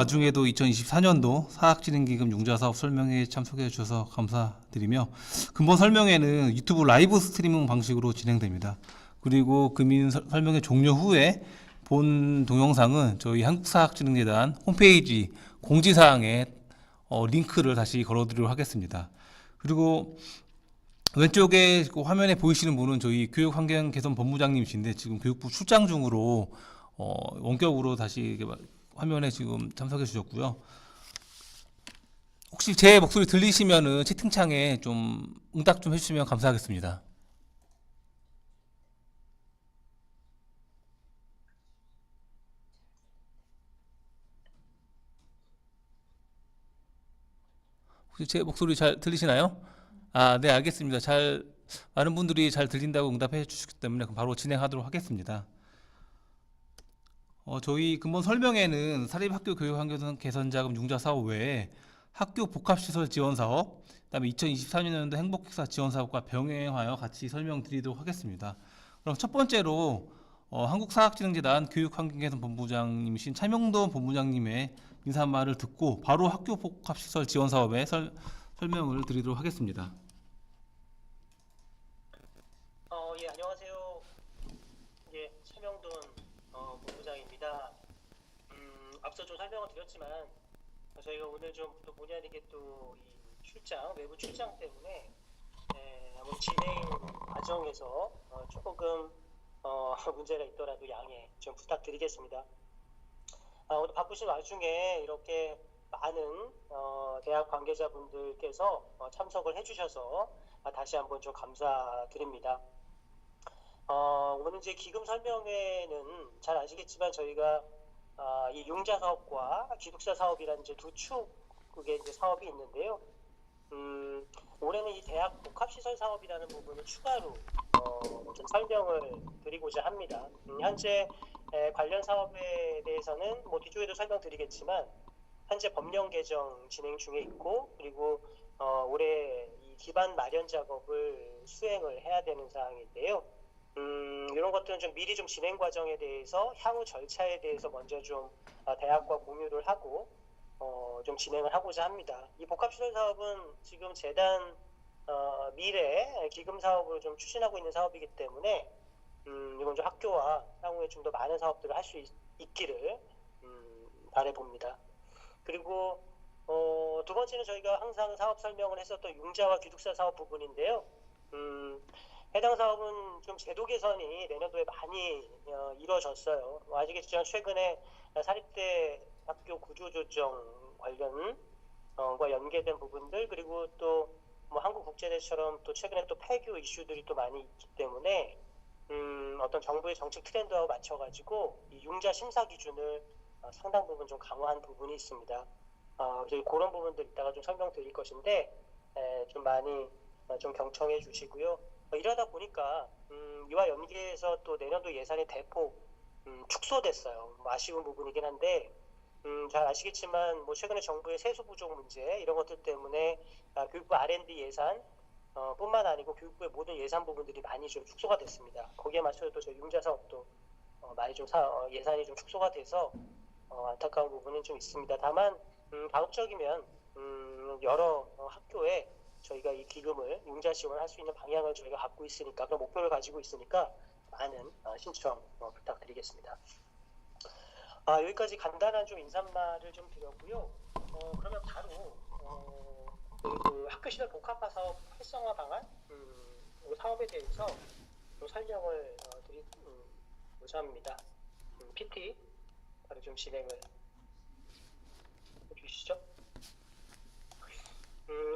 나중에도 2024년도 사학진흥기금 융자사업 설명회에 참석해 주셔서 감사드리며, 근본 설명회는 유튜브 라이브 스트리밍 방식으로 진행됩니다. 그리고 금인 설명회 종료 후에 본 동영상은 저희 한국사학진흥재단 홈페이지 공지사항에 링크를 다시 걸어드리도록 하겠습니다. 그리고 왼쪽에 그 화면에 보이시는 분은 저희 교육환경개선 본부장님이신데, 지금 교육부 출장 중으로 원격으로 다시 이렇게 화면에 지금 참석해 주셨고요. 혹시 제 목소리 들리시면은 채팅창에 좀 응답 좀 해주시면 감사하겠습니다. 혹시 제 목소리 잘 들리시나요? 아, 네, 알겠습니다. 많은 분들이 잘 들린다고 응답해 주셨기 때문에 그럼 바로 진행하도록 하겠습니다. 저희 근본 설명회는 사립학교 교육환경 개선자금 융자 사업 외에 학교 복합시설 지원 사업, 그다음에 2024년도 행복행사 지원 사업과 병행하여 같이 설명드리도록 하겠습니다. 그럼 첫 번째로 한국사학진흥재단 교육환경개선본부장님이신 차명돈 본부장님의 인사말을 듣고 바로 학교 복합시설 지원 사업에 설명을 드리도록 하겠습니다. 예, 안녕하세요. 예, 최명돈 본부장입니다. 앞서 좀 설명을 드렸지만 저희가 오늘 좀 또 본의 아니게 또 이 외부 출장 때문에 아무 진행 과정에서 조금 문제가 있더라도 양해 좀 부탁드리겠습니다. 오늘 바쁘신 와중에 이렇게 많은 대학 관계자분들께서 참석을 해주셔서 다시 한번 좀 감사드립니다. 오늘 이제 기금 설명회는 잘 아시겠지만 저희가 이 융자 사업과 기숙사 사업이라는 이제 두 축의 이제 사업이 있는데요. 올해는 이 대학 복합시설 사업이라는 부분을 추가로 좀 설명을 드리고자 합니다. 현재 관련 사업에 대해서는 뭐 뒤쪽에도 설명드리겠지만 현재 법령 개정 진행 중에 있고, 그리고 올해 이 기반 마련 작업을 수행을 해야 되는 사항인데요. 이런 것들은 좀 미리 좀 진행 과정에 대해서 향후 절차에 대해서 먼저 좀 대학과 공유를 하고 좀 진행을 하고자 합니다. 이 복합시설 사업은 지금 재단 미래 기금 사업을 좀 추진하고 있는 사업이기 때문에 이건 좀 학교와 향후에 좀 더 많은 사업들을 할 수 있기를 바라봅니다. 그리고 두 번째는 저희가 항상 사업 설명을 했었던 융자와 기숙사 사업 부분인데요. 해당 사업은 좀 제도 개선이 내년도에 많이 이루어졌어요. 아시겠지만 최근에 사립대 학교 구조조정 관련과 연계된 부분들, 그리고 또 뭐 한국국제대처럼 또 최근에 또 폐교 이슈들이 또 많이 있기 때문에 어떤 정부의 정책 트렌드하고 맞춰가지고 이 융자 심사 기준을 상당 부분 좀 강화한 부분이 있습니다. 저희 그런 부분들 이따가 좀 설명드릴 것인데 좀 많이 좀 경청해 주시고요. 이러다 보니까 이와 연계해서 또 내년도 예산이 대폭 축소됐어요. 뭐 아쉬운 부분이긴 한데 잘 아시겠지만 뭐 최근에 정부의 세수 부족 문제 이런 것들 때문에 교육부 R&D 예산 뿐만 아니고 교육부의 모든 예산 부분들이 많이 좀 축소가 됐습니다. 거기에 맞춰서 또 저희 융자 사업도 많이 좀 예산이 좀 축소가 돼서 안타까운 부분은 좀 있습니다. 다만 다음적이면 여러 학교에 저희가 이 기금을 융자 지원할 수 있는 방향을 저희가 갖고 있으니까, 그런 목표를 가지고 있으니까 많은 신청 부탁드리겠습니다. 여기까지 간단한 좀 인사말을 좀 드렸고요. 그러면 바로 그 학교 시설 복합화 사업 활성화 방안 사업에 대해서 좀 설명을 드리고자 합니다. PT 바로 좀 진행을 해주시죠.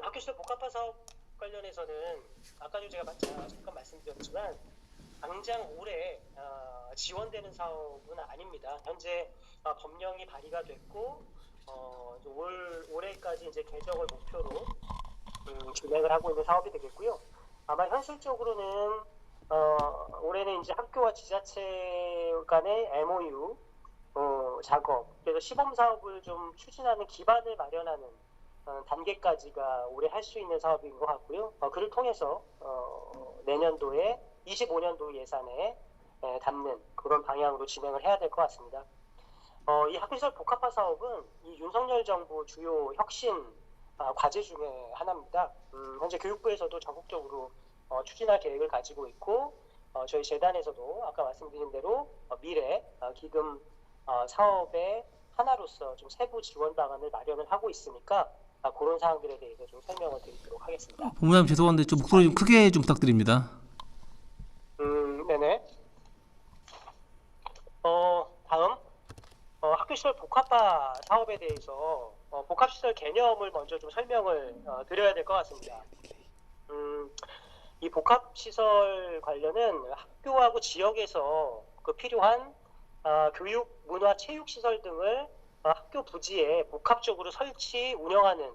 학교 시설 복합화 사업 관련해서는 아까도 제가 잠깐 말씀드렸지만 당장 올해 지원되는 사업은 아닙니다. 현재 법령이 발의가 됐고 올해까지 이제 개정을 목표로 진행을 하고 있는 사업이 되겠고요. 아마 현실적으로는 올해는 이제 학교와 지자체 간의 MOU 작업, 그래서 시범 사업을 좀 추진하는 기반을 마련하는 단계까지가 올해 할 수 있는 사업인 것 같고요. 그를 통해서 내년도에 25년도 예산에 담는 그런 방향으로 진행을 해야 될 것 같습니다. 이 학교시설 복합화 사업은 이 윤석열 정부 주요 혁신 과제 중에 하나입니다. 현재 교육부에서도 전국적으로 추진할 계획을 가지고 있고, 저희 재단에서도 아까 말씀드린 대로 미래 기금 사업의 하나로서 좀 세부 지원 방안을 마련을 하고 있으니까 그런 사항들에 대해서 좀 설명을 드리도록 하겠습니다. 본부장님 죄송한데 좀 목소리 좀 크게 좀 부탁드립니다. 네네. 다음 학교시설 복합화 사업에 대해서 복합시설 개념을 먼저 좀 설명을 드려야 될 것 같습니다. 이 복합시설 관련은 학교하고 지역에서 그 필요한 교육, 문화, 체육시설 등을 학교 부지에 복합적으로 설치, 운영하는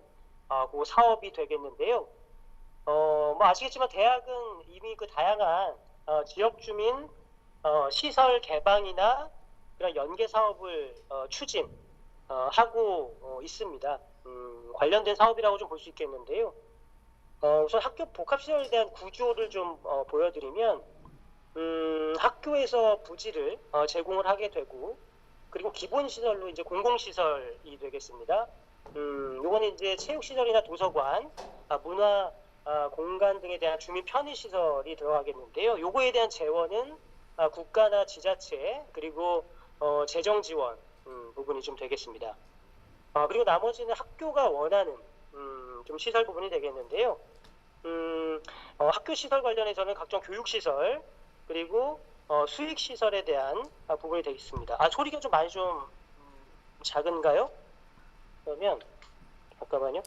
그 사업이 되겠는데요. 뭐 아시겠지만 대학은 이미 그 다양한 지역 주민 시설 개방이나 그런 연계 사업을 추진하고 있습니다. 관련된 사업이라고 좀 볼 수 있겠는데요. 우선 학교 복합시설에 대한 구조를 좀 보여드리면 학교에서 부지를 제공을 하게 되고 그리고 기본시설로 이제 공공시설이 되겠습니다. 요거는 이제 체육시설이나 도서관, 문화 공간 등에 대한 주민 편의시설이 들어가겠는데요. 요거에 대한 재원은 국가나 지자체 그리고 재정 지원 부분이 좀 되겠습니다. 그리고 나머지는 학교가 원하는 좀 시설 부분이 되겠는데요. 학교 시설 관련해서는 각종 교육 시설 그리고 수익 시설에 대한 부분이 되겠습니다. 소리가 좀 많이 좀 작은가요? 그러면 잠깐만요.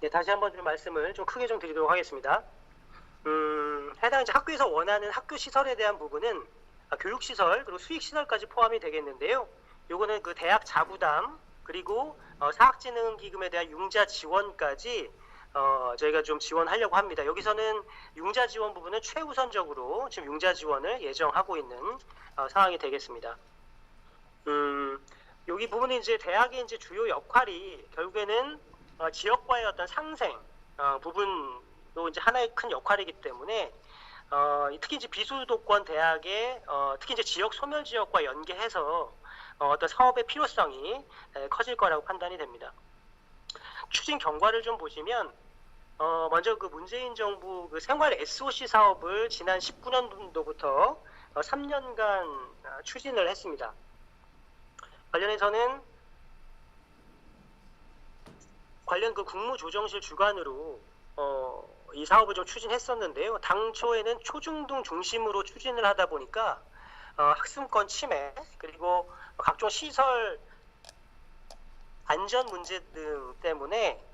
네, 다시 한번 좀 말씀을 좀 크게 좀 드리도록 하겠습니다. 해당 이제 학교에서 원하는 학교 시설에 대한 부분은 교육 시설 그리고 수익 시설까지 포함이 되겠는데요. 요거는 그 대학 자부담 그리고 사학진흥기금에 대한 융자 지원까지 저희가 좀 지원하려고 합니다. 여기서는 융자 지원 부분은 최우선적으로 지금 융자 지원을 예정하고 있는 상황이 되겠습니다. 여기 부분은 이제 대학의 이제 주요 역할이 결국에는 지역과의 어떤 상생 부분도 이제 하나의 큰 역할이기 때문에 특히 이제 비수도권 대학의 특히 이제 지역 소멸 지역과 연계해서 어떤 사업의 필요성이 커질 거라고 판단이 됩니다. 추진 경과를 좀 보시면 먼저 그 문재인 정부 그 생활 SOC 사업을 지난 19년도부터 3년간 추진을 했습니다. 관련해서는 관련 그 국무조정실 주관으로 이 사업을 좀 추진했었는데요. 당초에는 초중등 중심으로 추진을 하다 보니까 학습권 침해 그리고 각종 시설 안전 문제 등 때문에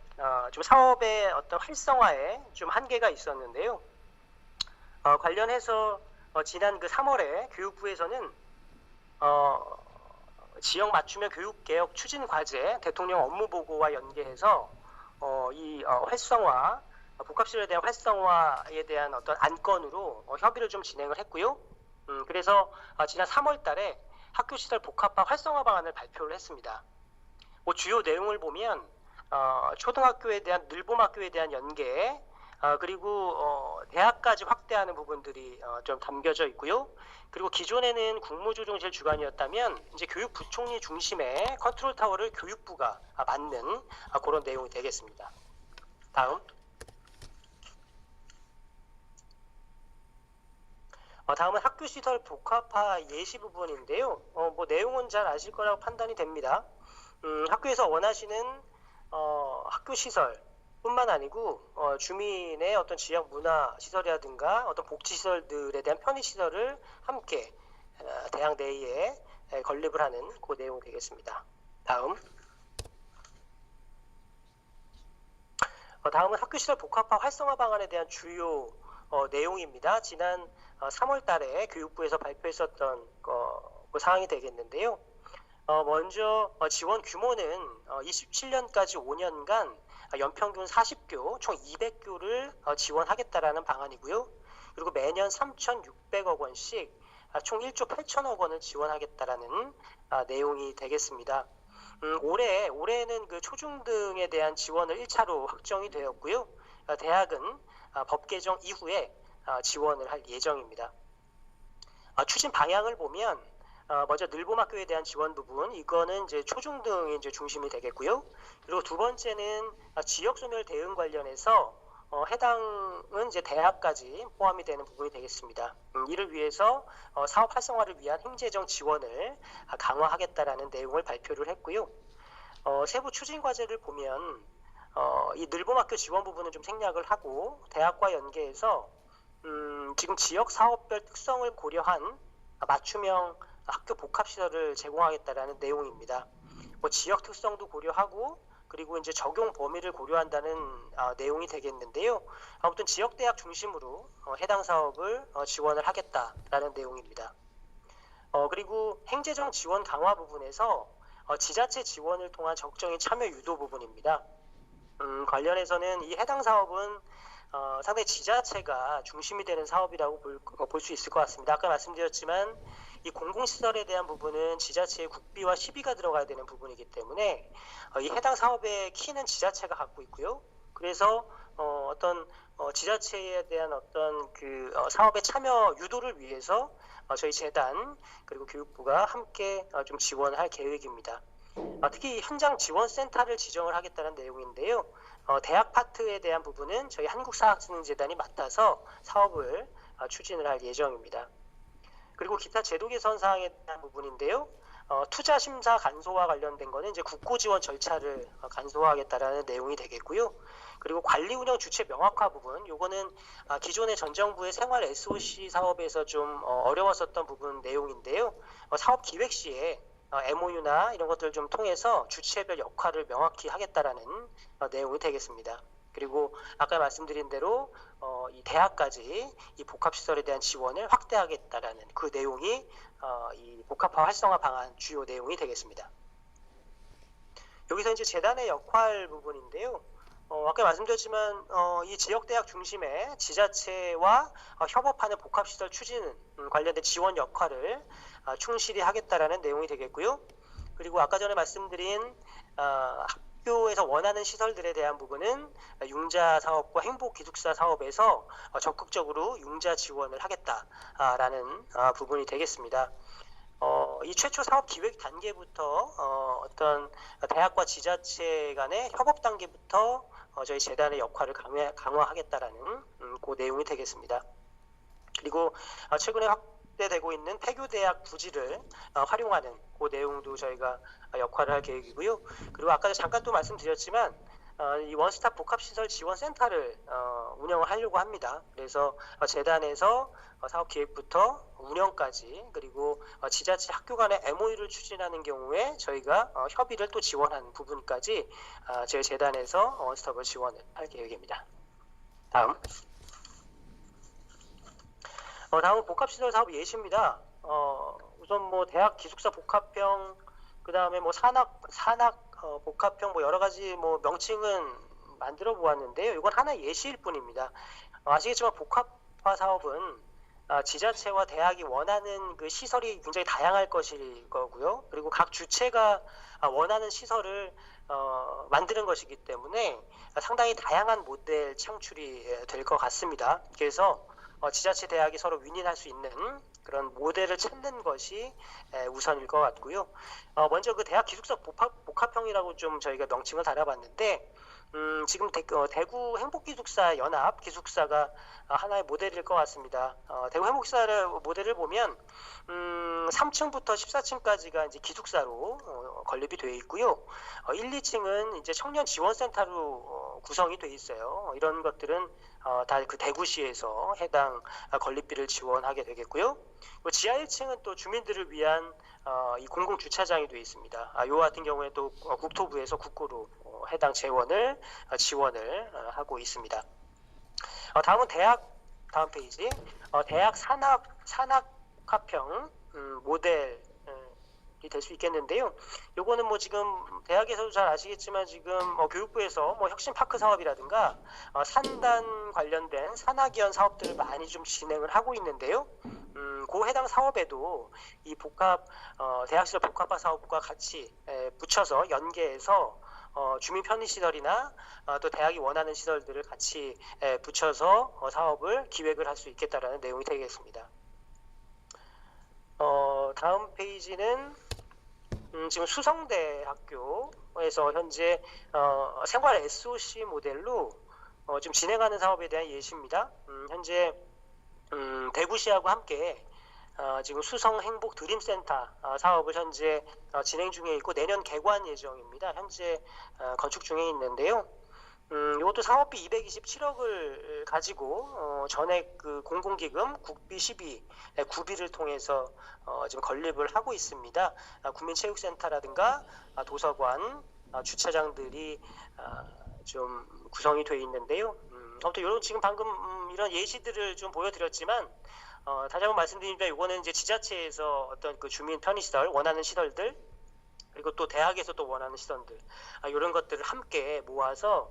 좀 사업의 어떤 활성화에 좀 한계가 있었는데요. 관련해서 지난 그 3월에 교육부에서는 지역 맞춤형 교육개혁 추진 과제 대통령 업무 보고와 연계해서 이 활성화 복합시설에 대한 활성화에 대한 어떤 안건으로 협의를 좀 진행을 했고요. 그래서 지난 3월 달에 학교시설 복합화 활성화 방안을 발표를 했습니다. 주요 내용을 보면 초등학교에 대한 늘봄학교에 대한 연계 그리고 대학까지 확대하는 부분들이 좀 담겨져 있고요. 그리고 기존에는 국무조정실 주관이었다면 이제 교육부총리 중심의 컨트롤 타워를 교육부가 맡는 그런 내용이 되겠습니다. 다음. 다음은 학교시설 복합화 예시 부분인데요. 뭐 내용은 잘 아실 거라고 판단이 됩니다. 학교에서 원하시는 학교시설 뿐만 아니고 주민의 어떤 지역 문화 시설이라든가 어떤 복지 시설들에 대한 편의 시설을 함께 대학 내에 건립을 하는 그 내용이 되겠습니다. 다음. 다음은 학교시설 복합화 활성화 방안에 대한 주요 내용입니다. 지난 3월 달에 교육부에서 발표했었던 그 사항이 되겠는데요. 먼저 지원 규모는 27년까지 5년간 연평균 40교, 총 200교를 지원하겠다라는 방안이고요. 그리고 매년 3,600억 원씩 총 1조 8천억 원을 지원하겠다라는 내용이 되겠습니다. 올해는 그 초중등에 대한 지원을 1차로 확정이 되었고요. 대학은 법 개정 이후에 지원을 할 예정입니다. 추진 방향을 보면 먼저 늘봄학교에 대한 지원 부분, 이거는 이제 초중등이 이제 중심이 되겠고요. 그리고 두 번째는 지역 소멸 대응 관련해서 해당은 이제 대학까지 포함이 되는 부분이 되겠습니다. 이를 위해서 사업 활성화를 위한 행재정 지원을 강화하겠다라는 내용을 발표를 했고요. 세부 추진 과제를 보면 이 늘봄학교 지원 부분은 좀 생략을 하고 대학과 연계해서 지금 지역 사업별 특성을 고려한 맞춤형 학교 복합시설을 제공하겠다라는 내용입니다. 지역 특성도 고려하고 그리고 이제 적용 범위를 고려한다는 내용이 되겠는데요. 아무튼 지역 대학 중심으로 해당 사업을 지원을 하겠다라는 내용입니다. 그리고 행재정 지원 강화 부분에서 지자체 지원을 통한 적정인 참여 유도 부분입니다. 관련해서는 이 해당 사업은 상당히 지자체가 중심이 되는 사업이라고 볼 수 있을 것 같습니다. 아까 말씀드렸지만 이 공공시설에 대한 부분은 지자체의 국비와 시비가 들어가야 되는 부분이기 때문에 이 해당 사업의 키는 지자체가 갖고 있고요. 그래서 어떤 지자체에 대한 어떤 그 사업의 참여 유도를 위해서 저희 재단 그리고 교육부가 함께 좀 지원할 계획입니다. 특히 현장 지원센터를 지정을 하겠다는 내용인데요. 대학 파트에 대한 부분은 저희 한국사학진흥재단이 맡아서 사업을 추진을 할 예정입니다. 그리고 기타 제도 개선 사항에 대한 부분인데요. 투자 심사 간소화 관련된 거는 이제 국고 지원 절차를 간소화하겠다라는 내용이 되겠고요. 그리고 관리 운영 주체 명확화 부분, 요거는 기존의 전 정부의 생활 SOC 사업에서 좀 어려웠었던 부분 내용인데요. 사업 기획 시에 MOU나 이런 것들을 좀 통해서 주체별 역할을 명확히 하겠다라는 내용이 되겠습니다. 그리고 아까 말씀드린 대로 이 대학까지 이 복합시설에 대한 지원을 확대하겠다라는 그 내용이 이 복합화 활성화 방안 주요 내용이 되겠습니다. 여기서 이제 재단의 역할 부분인데요. 아까 말씀드렸지만 이 지역대학 중심의 지자체와 협업하는 복합시설 추진 관련된 지원 역할을 충실히 하겠다라는 내용이 되겠고요. 그리고 아까 전에 말씀드린 학교에서 원하는 시설들에 대한 부분은 융자 사업과 행복 기숙사 사업에서 적극적으로 융자 지원을 하겠다라는 부분이 되겠습니다. 이 최초 사업 기획 단계부터 어떤 대학과 지자체 간의 협업 단계부터 저희 재단의 역할을 강화하겠다라는 그 내용이 되겠습니다. 그리고 최근에 확대되고 있는 폐교대학 부지를 활용하는 그 내용도 저희가 역할을 할 계획이고요. 그리고 아까 잠깐 또 말씀드렸지만 이 원스톱 복합시설 지원센터를 운영을 하려고 합니다. 그래서 재단에서 사업 기획부터 운영까지 그리고 지자체 학교 간의 MOU를 추진하는 경우에 저희가 협의를 또 지원하는 부분까지 저희 재단에서 원스톱을 지원을 할 계획입니다. 다음은 복합시설 사업 예시입니다. 우선 뭐 대학 기숙사 복합형, 그 다음에 뭐 산학 복합형 뭐 여러 가지 뭐 명칭은 만들어 보았는데요. 이건 하나의 예시일 뿐입니다. 아시겠지만 복합화 사업은 지자체와 대학이 원하는 그 시설이 굉장히 다양할 것일 거고요. 그리고 각 주체가 원하는 시설을 만드는 것이기 때문에 상당히 다양한 모델 창출이 될 것 같습니다. 그래서 지자체 대학이 서로 윈윈할 수 있는 그런 모델을 찾는 것이 우선일 것 같고요. 먼저 그 대학 기숙사 복합형이라고 좀 저희가 명칭을 달아봤는데 지금 대구 행복기숙사 연합 기숙사가 하나의 모델일 것 같습니다. 대구 행복기숙사 모델을 보면 3층부터 14층까지가 이제 기숙사로 건립이 되어 있고요. 1, 2층은 이제 청년 지원센터로 구성이 되어 있어요. 이런 것들은 다 그 대구시에서 해당 건립비를 지원하게 되겠고요. 지하 1층은 또 주민들을 위한 이 공공 주차장이 되어 있습니다. 요 같은 경우에 또 국토부에서 국고로 해당 지원을 하고 있습니다. 다음은 다음 페이지. 대학 산학화평 모델 될 수 있겠는데요. 요거는 뭐 지금 대학에서도 잘 아시겠지만 지금 교육부에서 뭐 혁신파크 사업이라든가 산단 관련된 산학위원 사업들을 많이 좀 진행을 하고 있는데요. 그 해당 사업에도 이 복합 대학시설 복합화 사업과 같이 붙여서 연계해서 주민 편의 시설이나 또 대학이 원하는 시설들을 같이 붙여서 사업을 기획을 할 수 있겠다라는 내용이 되겠습니다. 다음 페이지는 지금 수성대학교에서 현재 생활 SOC 모델로 지금 진행하는 사업에 대한 예시입니다. 현재 대구시하고 함께 지금 수성 행복 드림센터 사업을 현재 진행 중에 있고 내년 개관 예정입니다. 현재 건축 중에 있는데요. 이것도 사업비 227억을 가지고 전액 그 공공기금 국비 12 구비를 통해서 지금 건립을 하고 있습니다. 국민체육센터라든가 도서관, 주차장들이 좀 구성이 되어 있는데요. 아무튼 이런 지금 방금 이런 예시들을 좀 보여드렸지만 다시 한번 말씀드리면 이거는 이제 지자체에서 어떤 그 주민 편의시설 원하는 시설들 그리고 또 대학에서 또 원하는 시설들 이런 것들을 함께 모아서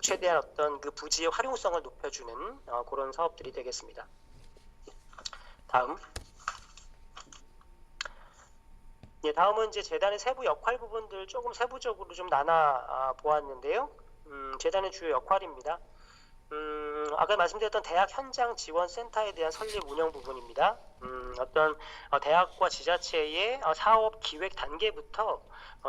최대한 어떤 그 부지의 활용성을 높여주는 그런 사업들이 되겠습니다. 다음. 예, 다음은 이제 재단의 세부 역할 부분들 조금 세부적으로 좀 나눠 보았는데요. 재단의 주요 역할입니다. 아까 말씀드렸던 대학 현장 지원 센터에 대한 설립 운영 부분입니다. 어떤 대학과 지자체의 사업 기획 단계부터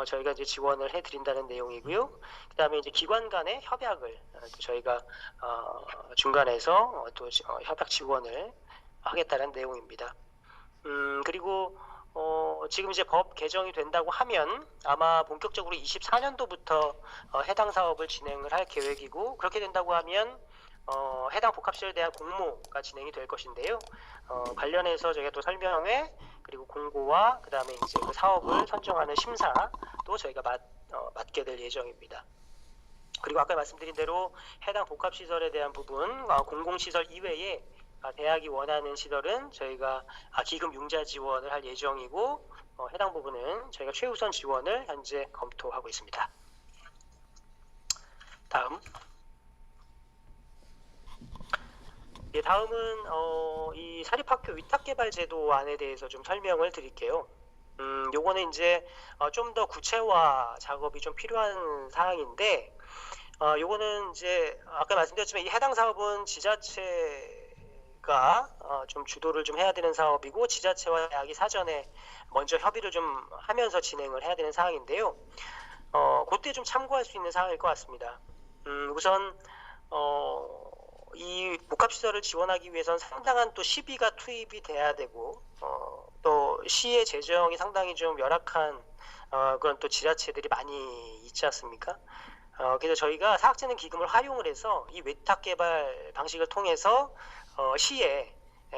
저희가 이제 지원을 해드린다는 내용이고요. 그다음에 이제 기관 간의 협약을 또 저희가 중간에서 또 협약 지원을 하겠다는 내용입니다. 그리고 지금 이제 법 개정이 된다고 하면 아마 본격적으로 24년도부터 해당 사업을 진행을 할 계획이고 그렇게 된다고 하면 해당 복합시설에 대한 공모가 진행이 될 것인데요. 관련해서 저희가 또 설명회 그리고 공고와 그 다음에 이제 그 사업을 선정하는 심사도 저희가 맡게 될 예정입니다. 그리고 아까 말씀드린 대로 해당 복합시설에 대한 부분 공공시설 이외에 대학이 원하는 시설은 저희가 기금 융자 지원을 할 예정이고 해당 부분은 저희가 최우선 지원을 현재 검토하고 있습니다. 다음. 예, 다음은 이 사립학교 위탁개발 제도안에 대해서 좀 설명을 드릴게요. 요거는 이제 좀 더 구체화 작업이 좀 필요한 사항인데 요거는 이제 아까 말씀드렸지만 이 해당 사업은 지자체가 좀 주도를 좀 해야 되는 사업이고 지자체와 대학이 사전에 먼저 협의를 좀 하면서 진행을 해야 되는 사항인데요. 그때 좀 참고할 수 있는 사항일 것 같습니다. 우선 이 복합시설을 지원하기 위해서는 상당한 또 시비가 투입이 돼야 되고 또 시의 재정이 상당히 좀 열악한 그런 또 지자체들이 많이 있지 않습니까? 그래서 저희가 사학재능 기금을 활용을 해서 이 위탁개발 방식을 통해서 시에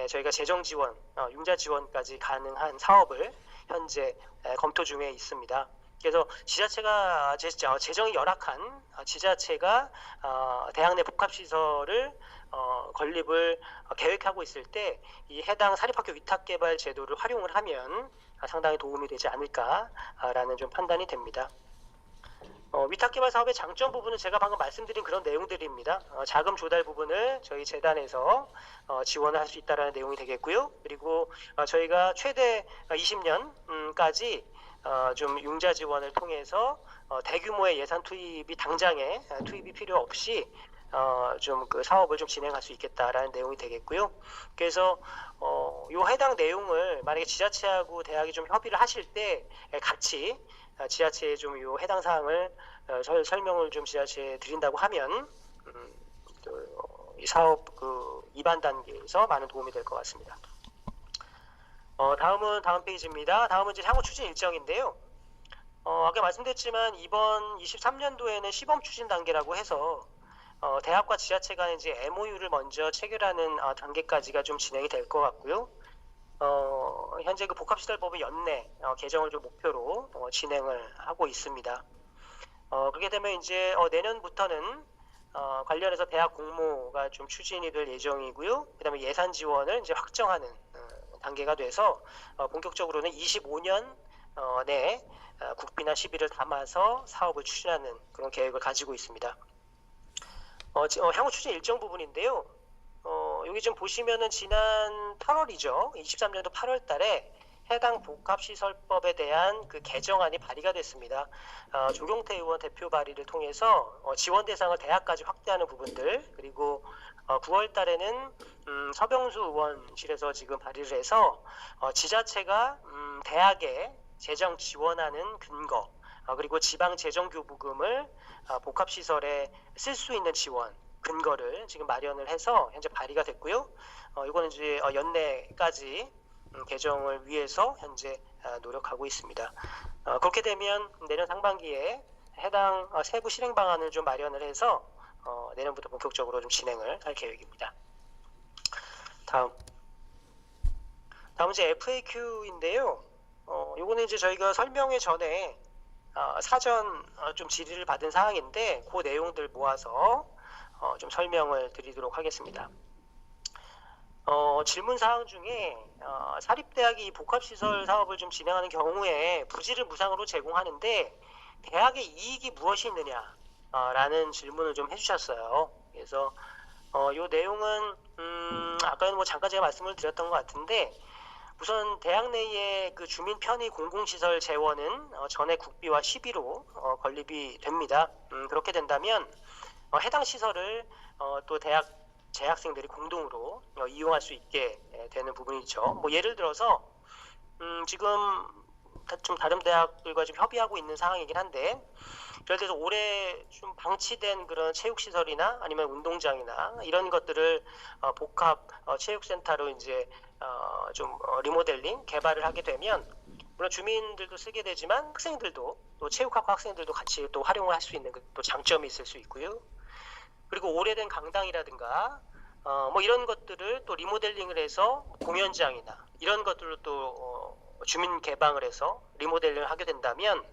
저희가 재정 지원, 융자 지원까지 가능한 사업을 현재 검토 중에 있습니다. 그래서 지자체가 재정이 열악한 지자체가 대학 내 복합시설을 건립을 계획하고 있을 때 이 해당 사립학교 위탁개발 제도를 활용을 하면 상당히 도움이 되지 않을까라는 좀 판단이 됩니다. 위탁개발 사업의 장점 부분은 제가 방금 말씀드린 그런 내용들입니다. 자금 조달 부분을 저희 재단에서 지원을 할 수 있다는 내용이 되겠고요. 그리고 저희가 최대 20년까지 좀 융자 지원을 통해서 대규모의 예산 투입이 당장에 투입이 필요 없이 좀 그 사업을 좀 진행할 수 있겠다라는 내용이 되겠고요. 그래서 요 해당 내용을 만약에 지자체하고 대학이 좀 협의를 하실 때 같이 지자체에 좀 요 해당 사항을 설명을 좀 지자체에 드린다고 하면 이 사업 그 입안 단계에서 많은 도움이 될 것 같습니다. 다음은 다음 페이지입니다. 다음은 이제 향후 추진 일정인데요. 아까 말씀드렸지만 이번 23년도에는 시범 추진 단계라고 해서 대학과 지자체 간에 이제 MOU를 먼저 체결하는 단계까지가 좀 진행이 될 것 같고요. 현재 그 복합시설법의 연내 개정을 좀 목표로 진행을 하고 있습니다. 그렇게 되면 이제 내년부터는 관련해서 대학 공모가 좀 추진이 될 예정이고요. 그다음에 예산 지원을 이제 확정하는 단계가 돼서 본격적으로는 25년 내에 국비나 시비를 담아서 사업을 추진하는 그런 계획을 가지고 있습니다. 향후 추진 일정 부분인데요. 여기 좀 보시면은 지난 8월이죠. 23년도 8월 달에 해당 복합시설법에 대한 그 개정안이 발의가 됐습니다. 조경태 의원 대표 발의를 통해서 지원 대상을 대학까지 확대하는 부분들, 그리고 9월 달에는 서병수 의원실에서 지금 발의를 해서 지자체가 대학에 재정 지원하는 근거, 그리고 지방 재정교부금을 복합시설에 쓸 수 있는 지원 근거를 지금 마련을 해서 현재 발의가 됐고요. 이거는 이제 연내까지 개정을 위해서 현재 노력하고 있습니다. 그렇게 되면 내년 상반기에 해당 세부 실행 방안을 좀 마련을 해서 내년부터 본격적으로 좀 진행을 할 계획입니다. 다음 이제 FAQ인데요. 요거는 이제 저희가 설명회 전에 사전 좀 질의를 받은 사항인데 그 내용들 모아서 좀 설명을 드리도록 하겠습니다. 질문 사항 중에 사립대학이 복합시설 사업을 좀 진행하는 경우에 부지를 무상으로 제공하는데 대학의 이익이 무엇이 있느냐 라는 질문을 좀 해주셨어요. 그래서 이 내용은 아까는 뭐 잠깐 제가 말씀을 드렸던 것 같은데 우선 대학 내의 그 주민 편의 공공시설 재원은 전액 국비와 시비로 건립이 됩니다. 그렇게 된다면 해당 시설을 또 대학 재학생들이 공동으로 이용할 수 있게 되는 부분이죠. 뭐 예를 들어서 지금 좀 다른 대학들과 좀 협의하고 있는 상황이긴 한데 예를 들어서 올해 좀 방치된 그런 체육시설이나 아니면 운동장이나 이런 것들을 복합 체육센터로 이제 좀 리모델링 개발을 하게 되면 물론 주민들도 쓰게 되지만 학생들도 또 체육학과 학생들도 같이 또 활용을 할 수 있는 또 장점이 있을 수 있고요. 그리고 오래된 강당이라든가 뭐 이런 것들을 또 리모델링을 해서 공연장이나 이런 것들로 또 주민 개방을 해서 리모델링을 하게 된다면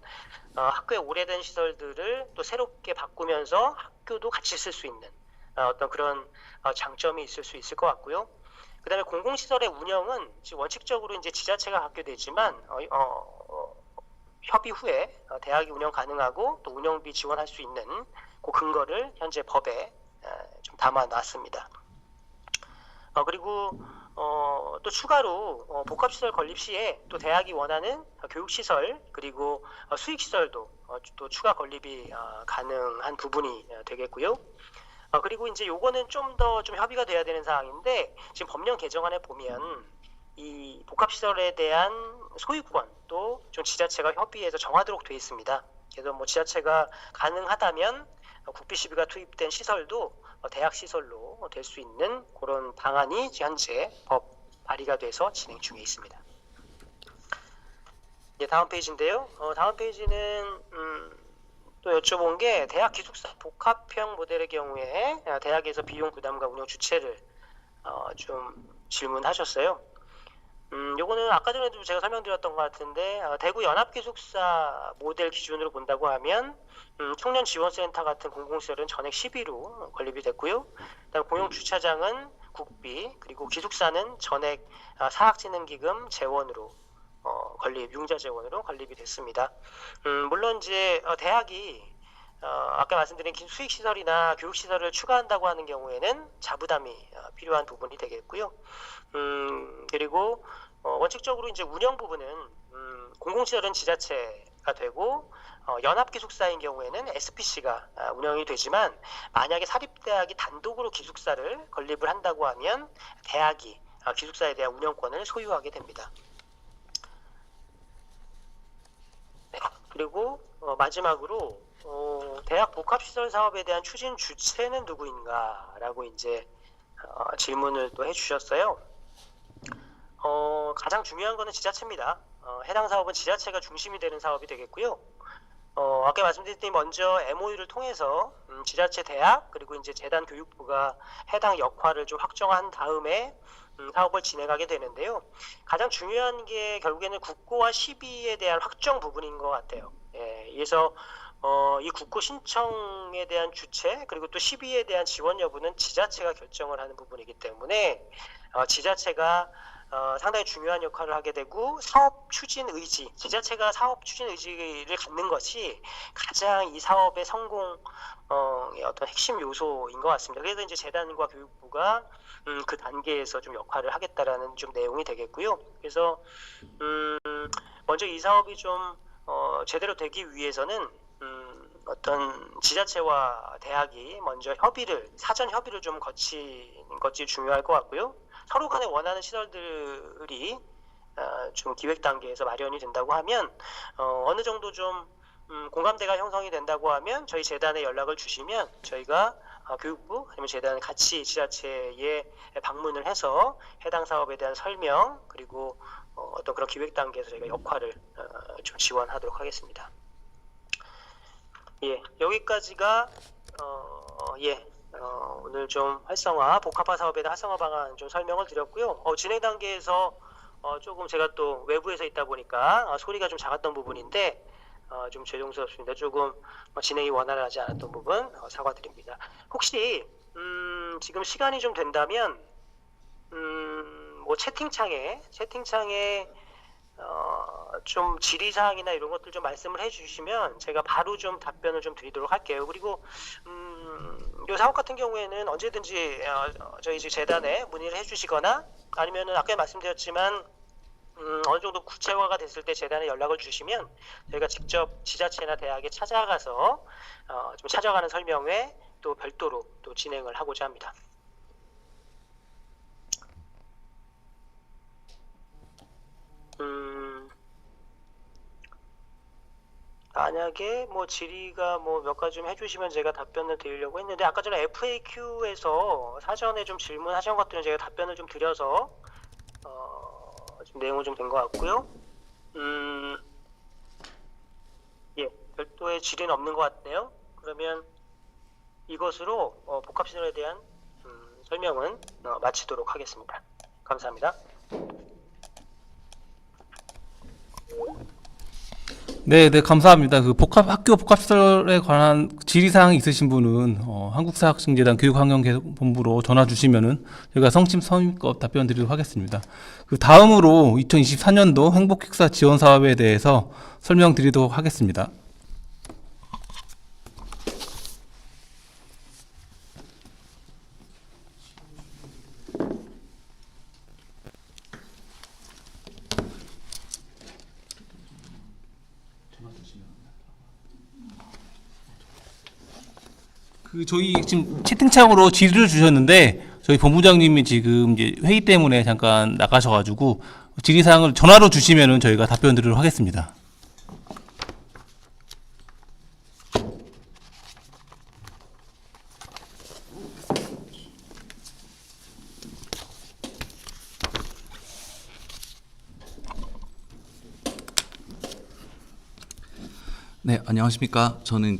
학교의 오래된 시설들을 또 새롭게 바꾸면서 학교도 같이 쓸 수 있는 어떤 그런 장점이 있을 수 있을 것 같고요. 그다음에 공공시설의 운영은 원칙적으로 이제 지자체가 갖게 되지만 협의 후에 대학이 운영 가능하고 또 운영비 지원할 수 있는 그 근거를 현재 법에 좀 담아놨습니다. 그리고 또 추가로 복합시설 건립 시에 또 대학이 원하는 교육시설 그리고 수익시설도 또 추가 건립이 가능한 부분이 되겠고요. 그리고 이제 요거는 좀 더 좀 협의가 돼야 되는 사항인데 지금 법령 개정안에 보면 이 복합시설에 대한 소유권도 좀 지자체가 협의해서 정하도록 되어 있습니다. 그래서 뭐 지자체가 가능하다면 국비 시비가 투입된 시설도 대학 시설로 될 수 있는 그런 방안이 현재 법 발의가 돼서 진행 중에 있습니다. 네, 다음 페이지인데요. 다음 페이지는 또 여쭤본 게 대학 기숙사 복합형 모델의 경우에 대학에서 비용 부담과 운영 주체를 좀 질문하셨어요. 요거는 아까 전에도 제가 설명드렸던 것 같은데 대구 연합기숙사 모델 기준으로 본다고 하면 청년지원센터 같은 공공시설은 전액 시비로 건립이 됐고요. 그다음 공용주차장은 국비, 그리고 기숙사는 전액 사학진흥기금 재원으로 융자 재원으로 건립이 됐습니다. 물론 이제 대학이 아까 말씀드린 수익시설이나 교육시설을 추가한다고 하는 경우에는 자부담이 필요한 부분이 되겠고요. 그리고 원칙적으로 이제 운영 부분은 공공시설은 지자체가 되고 연합기숙사인 경우에는 SPC가 운영이 되지만 만약에 사립대학이 단독으로 기숙사를 건립을 한다고 하면 대학이 기숙사에 대한 운영권을 소유하게 됩니다. 네, 그리고 마지막으로 대학 복합시설 사업에 대한 추진 주체는 누구인가라고 이제 질문을 또 해주셨어요. 가장 중요한 거는 지자체입니다. 해당 사업은 지자체가 중심이 되는 사업이 되겠고요. 아까 말씀드렸더니 먼저 MOU를 통해서 지자체 대학 그리고 이제 재단 교육부가 해당 역할을 좀 확정한 다음에 사업을 진행하게 되는데요. 가장 중요한 게 결국에는 국고와 시비에 대한 확정 부분인 것 같아요. 예, 그래서 이 국고 신청에 대한 주체 그리고 또 시비에 대한 지원 여부는 지자체가 결정을 하는 부분이기 때문에 지자체가 상당히 중요한 역할을 하게 되고, 사업 추진 의지, 지자체가 사업 추진 의지를 갖는 것이 가장 이 사업의 성공 어떤 핵심 요소인 것 같습니다. 그래서 이제 재단과 교육부가 그 단계에서 좀 역할을 하겠다라는 좀 내용이 되겠고요. 그래서 먼저 이 사업이 좀 제대로 되기 위해서는 어떤 지자체와 대학이 먼저 사전 협의를 좀 거치는 것이 중요할 것 같고요. 서로 간에 원하는 시설들이 좀 기획 단계에서 마련이 된다고 하면 어느 정도 좀 공감대가 형성이 된다고 하면 저희 재단에 연락을 주시면 저희가 교육부 아니면 재단을 같이 지자체에 방문을 해서 해당 사업에 대한 설명 그리고 어떤 그런 기획 단계에서 저희가 역할을 좀 지원하도록 하겠습니다. 예, 여기까지가 오늘 좀 복합화 사업에 대한 활성화 방안 좀 설명을 드렸고요. 진행 단계에서 조금 제가 또 외부에서 있다 보니까 소리가 좀 작았던 부분인데 좀 죄송스럽습니다. 조금 진행이 원활하지 않았던 부분 사과드립니다. 혹시 지금 시간이 좀 된다면 뭐 채팅창에 좀 질의사항이나 이런 것들 좀 말씀을 해주시면 제가 바로 좀 답변을 좀 드리도록 할게요. 그리고 이 사업 같은 경우에는 언제든지 저희 재단에 문의를 해주시거나 아니면은 아까 말씀드렸지만 어느 정도 구체화가 됐을 때 재단에 연락을 주시면 저희가 직접 지자체나 대학에 찾아가서 좀 찾아가는 설명회 또 별도로 또 진행을 하고자 합니다. 만약에 뭐 질의가 뭐 몇 가지 좀 해주시면 제가 답변을 드리려고 했는데 아까 전에 FAQ에서 사전에 좀 질문하신 것들은 제가 답변을 좀 드려서 좀 내용은 좀 된 것 같고요. 예, 별도의 질의는 없는 것 같네요. 그러면 이것으로 복합시설에 대한 설명은 마치도록 하겠습니다. 감사합니다. 네, 감사합니다. 학교 복합시설에 관한 질의사항이 있으신 분은 한국사학생재단 교육환경본부로 전화 주시면은 저희가 성심성의껏 답변 드리도록 하겠습니다. 다음으로 2024년도 행복식사 지원 사업에 대해서 설명드리도록 하겠습니다. 저희 지금 채팅창으로 질의를 주셨는데 저희 본부장님이 지금 이제 회의 때문에 잠깐 나가셔가지고 질의사항을 전화로 주시면은 저희가 답변 드리도록 하겠습니다. 네, 안녕하십니까. 저는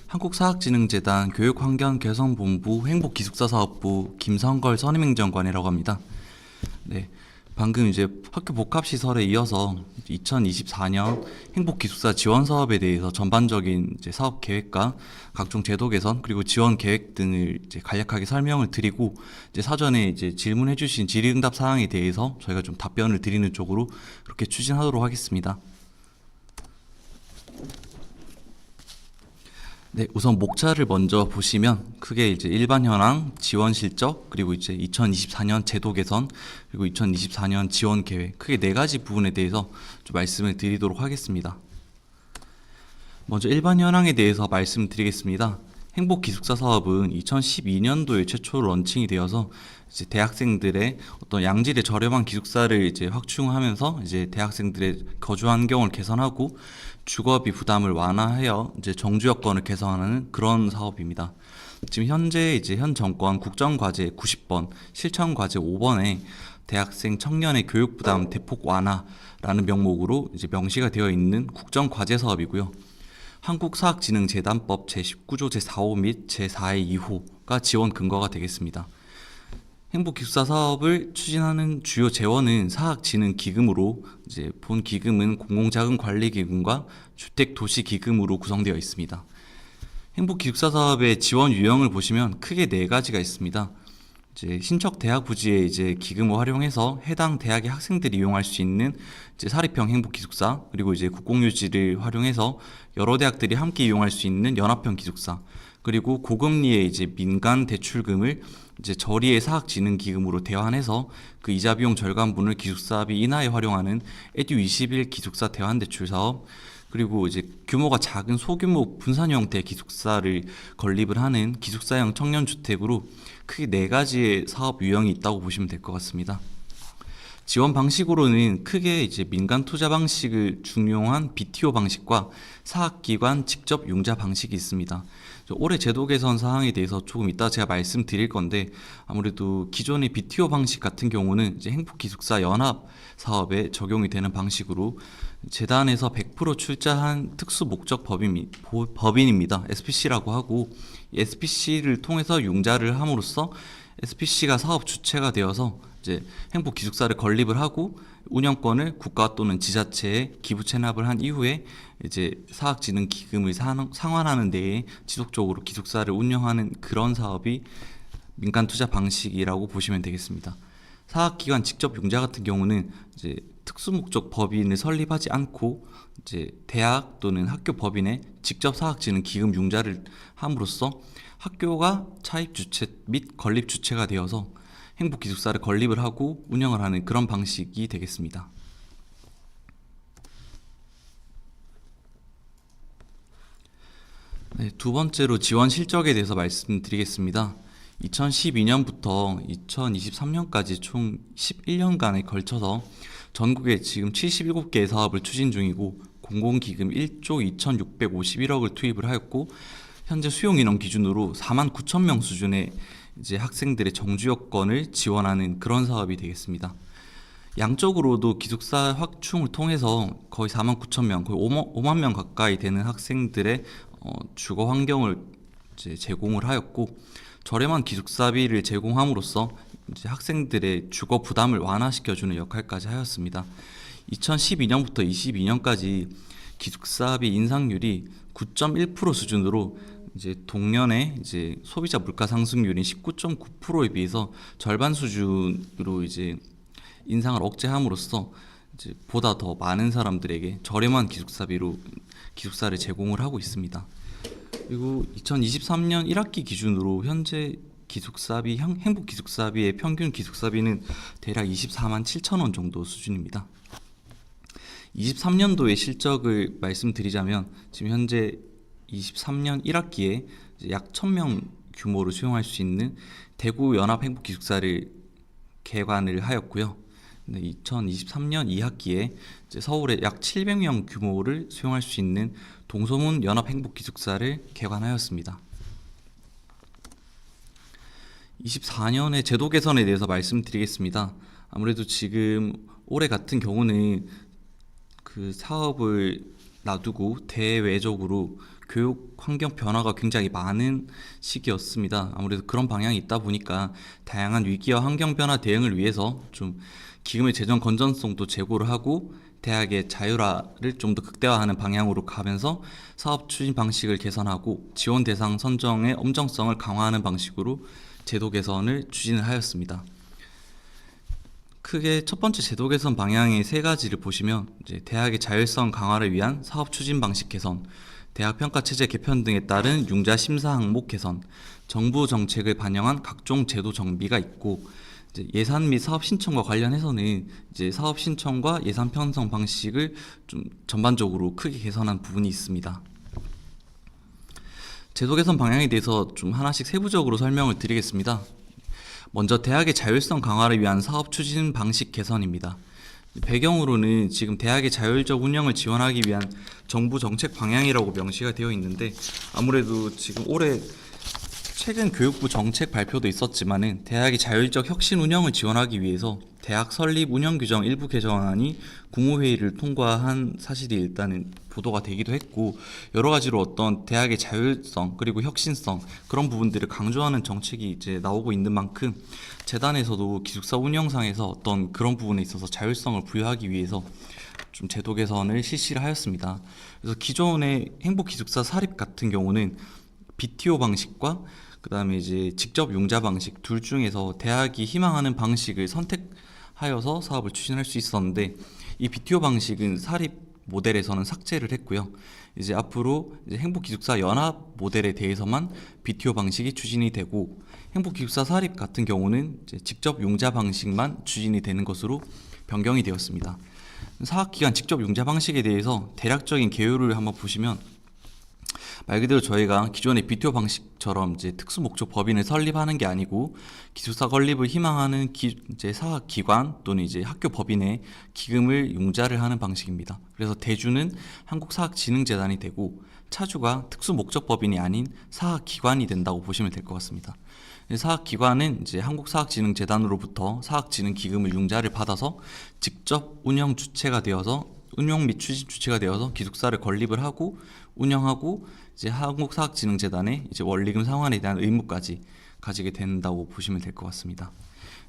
한국사학진흥재단 교육환경개선본부 행복기숙사사업부 김성걸 선임행정관이라고 합니다. 네, 방금 이제 학교 복합시설에 이어서 2024년 행복기숙사 지원 사업에 대해서 전반적인 이제 사업 계획과 각종 제도 개선 그리고 지원 계획 등을 이제 간략하게 설명을 드리고 이제 사전에 이제 질문해주신 질의응답 사항에 대해서 저희가 좀 답변을 드리는 쪽으로 그렇게 추진하도록 하겠습니다. 네, 우선 목차를 먼저 보시면 크게 이제 일반 현황, 지원 실적, 그리고 이제 2024년 제도 개선, 그리고 2024년 지원 계획 크게 4가지 부분에 대해서 좀 말씀을 드리도록 하겠습니다. 먼저 일반 현황에 대해서 말씀드리겠습니다. 행복기숙사 사업은 2012년도에 최초로 런칭이 되어서 이제 대학생들의 어떤 양질의 저렴한 기숙사를 이제 확충하면서 이제 대학생들의 거주 환경을 개선하고 주거비 부담을 완화하여 이제 정주 여건을 개선하는 그런 사업입니다. 지금 현재 이제 현 정권 국정과제 90번, 실천과제 5번에 대학생 청년의 교육 부담 대폭 완화라는 명목으로 이제 명시가 되어 있는 국정과제 사업이고요. 한국사학진흥재단법 제19조 제4호 및 제4의 2호가 지원 근거가 되겠습니다. 행복기숙사 사업을 추진하는 주요 재원은 사학진흥기금으로 이제 본 기금은 공공자금관리기금과 주택도시기금으로 구성되어 있습니다. 행복기숙사 사업의 지원 유형을 보시면 크게 4가지가 있습니다. 이제 신척 대학 부지의 이제 기금을 활용해서 해당 대학의 학생들이 이용할 수 있는 이제 사립형 행복 기숙사, 그리고 이제 국공유지를 활용해서 여러 대학들이 함께 이용할 수 있는 연합형 기숙사, 그리고 고금리의 이제 민간 대출금을 이제 저리의 사학진흥기금으로 대환해서 그 이자 비용 절감분을 기숙사비 인하에 활용하는 에듀 21 기숙사 대환 대출 사업, 그리고 이제 규모가 작은 소규모 분산 형태의 기숙사를 건립을 하는 기숙사형 청년주택으로 크게 4가지의 사업 유형이 있다고 보시면 될 것 같습니다. 지원 방식으로는 크게 이제 민간 투자 방식을 중용한 BTO 방식과 사학기관 직접 융자 방식이 있습니다. 올해 제도 개선 사항에 대해서 조금 이따 제가 말씀드릴 건데, 아무래도 기존의 BTO 방식 같은 경우는 이제 행복기숙사 연합 사업에 적용이 되는 방식으로 재단에서 100% 출자한 특수 목적 법인입니다. SPC라고 하고, 이 SPC를 통해서 융자를 함으로써 SPC가 사업 주체가 되어서 이제 행복 기숙사를 건립을 하고 운영권을 국가 또는 지자체에 기부 체납을 한 이후에 이제 사학진흥 기금을 상환하는 데에 지속적으로 기숙사를 운영하는 그런 사업이 민간 투자 방식이라고 보시면 되겠습니다. 사학기관 직접 융자 같은 경우는 이제 특수목적 법인을 설립하지 않고 이제 대학 또는 학교 법인에 직접 사학진흥 기금 융자를 함으로써 학교가 차입 주체 및 건립 주체가 되어서 행복 기숙사를 건립을 하고 운영을 하는 그런 방식이 되겠습니다. 네, 두 번째로 지원 실적에 대해서 말씀드리겠습니다. 2012년부터 2023년까지 총 11년간에 걸쳐서 전국에 지금 77개의 사업을 추진 중이고 공공기금 1조 2,651억을 투입을 하였고, 현재 수용 인원 기준으로 49,000명 수준의 이제 학생들의 정주 여건을 지원하는 그런 사업이 되겠습니다. 양적으로도 기숙사 확충을 통해서 거의 49,000명, 거의 5만 명 가까이 되는 학생들의 주거 환경을 이제 제공을 하였고, 저렴한 기숙사비를 제공함으로써 이제 학생들의 주거 부담을 완화시켜주는 역할까지 하였습니다. 2012년부터 22년까지 기숙사비 인상률이 9.1% 수준으로 이제 동년의 이제 소비자 물가 상승률인 19.9%에 비해서 절반 수준으로 이제 인상을 억제함으로써 이제 보다 더 많은 사람들에게 저렴한 기숙사비로 기숙사를 제공을 하고 있습니다. 그리고 2023년 1학기 기준으로 현재 기숙사비 행복 기숙사비의 평균 기숙사비는 대략 24만 7천 원 정도 수준입니다. 23년도의 실적을 말씀드리자면 지금 현재 23년 1학기에 약 1,000명 규모로 수용할 수 있는 대구 연합 행복 기숙사를 개관을 하였고요. 2023년 2학기에 서울에 약 700명 규모를 수용할 수 있는 동소문 연합 행복 기숙사를 개관하였습니다. 24년의 제도 개선에 대해서 말씀드리겠습니다. 아무래도 지금 올해 같은 경우는 그 사업을 놔두고 대외적으로 교육 환경 변화가 굉장히 많은 시기였습니다. 아무래도 그런 방향이 있다 보니까 다양한 위기와 환경 변화 대응을 위해서 좀 기금의 재정 건전성도 제고를 하고 대학의 자율화를 좀 더 극대화하는 방향으로 가면서 사업 추진 방식을 개선하고 지원 대상 선정의 엄정성을 강화하는 방식으로 제도 개선을 추진을 하였습니다. 크게 첫 번째 제도 개선 방향의 3가지를 보시면 이제 대학의 자율성 강화를 위한 사업 추진 방식 개선, 대학 평가 체제 개편 등에 따른 융자 심사 항목 개선, 정부 정책을 반영한 각종 제도 정비가 있고, 이제 예산 및 사업 신청과 관련해서는 이제 사업 신청과 예산 편성 방식을 좀 전반적으로 크게 개선한 부분이 있습니다. 제도 개선 방향에 대해서 좀 하나씩 세부적으로 설명을 드리겠습니다. 먼저 대학의 자율성 강화를 위한 사업 추진 방식 개선입니다. 배경으로는 지금 대학의 자율적 운영을 지원하기 위한 정부 정책 방향이라고 명시가 되어 있는데, 아무래도 지금 올해 최근 교육부 정책 발표도 있었지만은 대학의 자율적 혁신 운영을 지원하기 위해서 대학 설립 운영 규정 일부 개정안이 국무회의를 통과한 사실이 일단은 보도가 되기도 했고, 여러 가지로 어떤 대학의 자율성 그리고 혁신성 그런 부분들을 강조하는 정책이 이제 나오고 있는 만큼 재단에서도 기숙사 운영상에서 어떤 그런 부분에 있어서 자율성을 부여하기 위해서 좀 제도 개선을 실시를 하였습니다. 그래서 기존의 행복 기숙사 사립 같은 경우는 BTO 방식과 그다음에 이제 직접 융자 방식 둘 중에서 대학이 희망하는 방식을 선택하여서 사업을 추진할 수 있었는데 이 BTO 방식은 사립 모델에서는 삭제를 했고요. 이제 앞으로 이제 행복기숙사 연합 모델에 대해서만 BTO 방식이 추진이 되고 행복기숙사 사립 같은 경우는 이제 직접 융자 방식만 추진이 되는 것으로 변경이 되었습니다. 사학기관 직접 융자 방식에 대해서 대략적인 개요를 한번 보시면 말 그대로 저희가 기존의 BTO 방식처럼 이제 특수 목적 법인을 설립하는 게 아니고 기숙사 건립을 희망하는 이제 사학기관 또는 이제 학교 법인의 기금을 융자를 하는 방식입니다. 그래서 대주는 한국사학진흥재단이 되고 차주가 특수 목적 법인이 아닌 사학기관이 된다고 보시면 될 것 같습니다. 사학기관은 이제 한국사학진흥재단으로부터 사학진흥 기금을 융자를 받아서 직접 운영 주체가 되어서 운영 및 추진 주체가 되어서 기숙사를 건립을 하고 운영하고 이제 한국사학진흥재단의 이제 원리금 상환에 대한 의무까지 가지게 된다고 보시면 될 것 같습니다.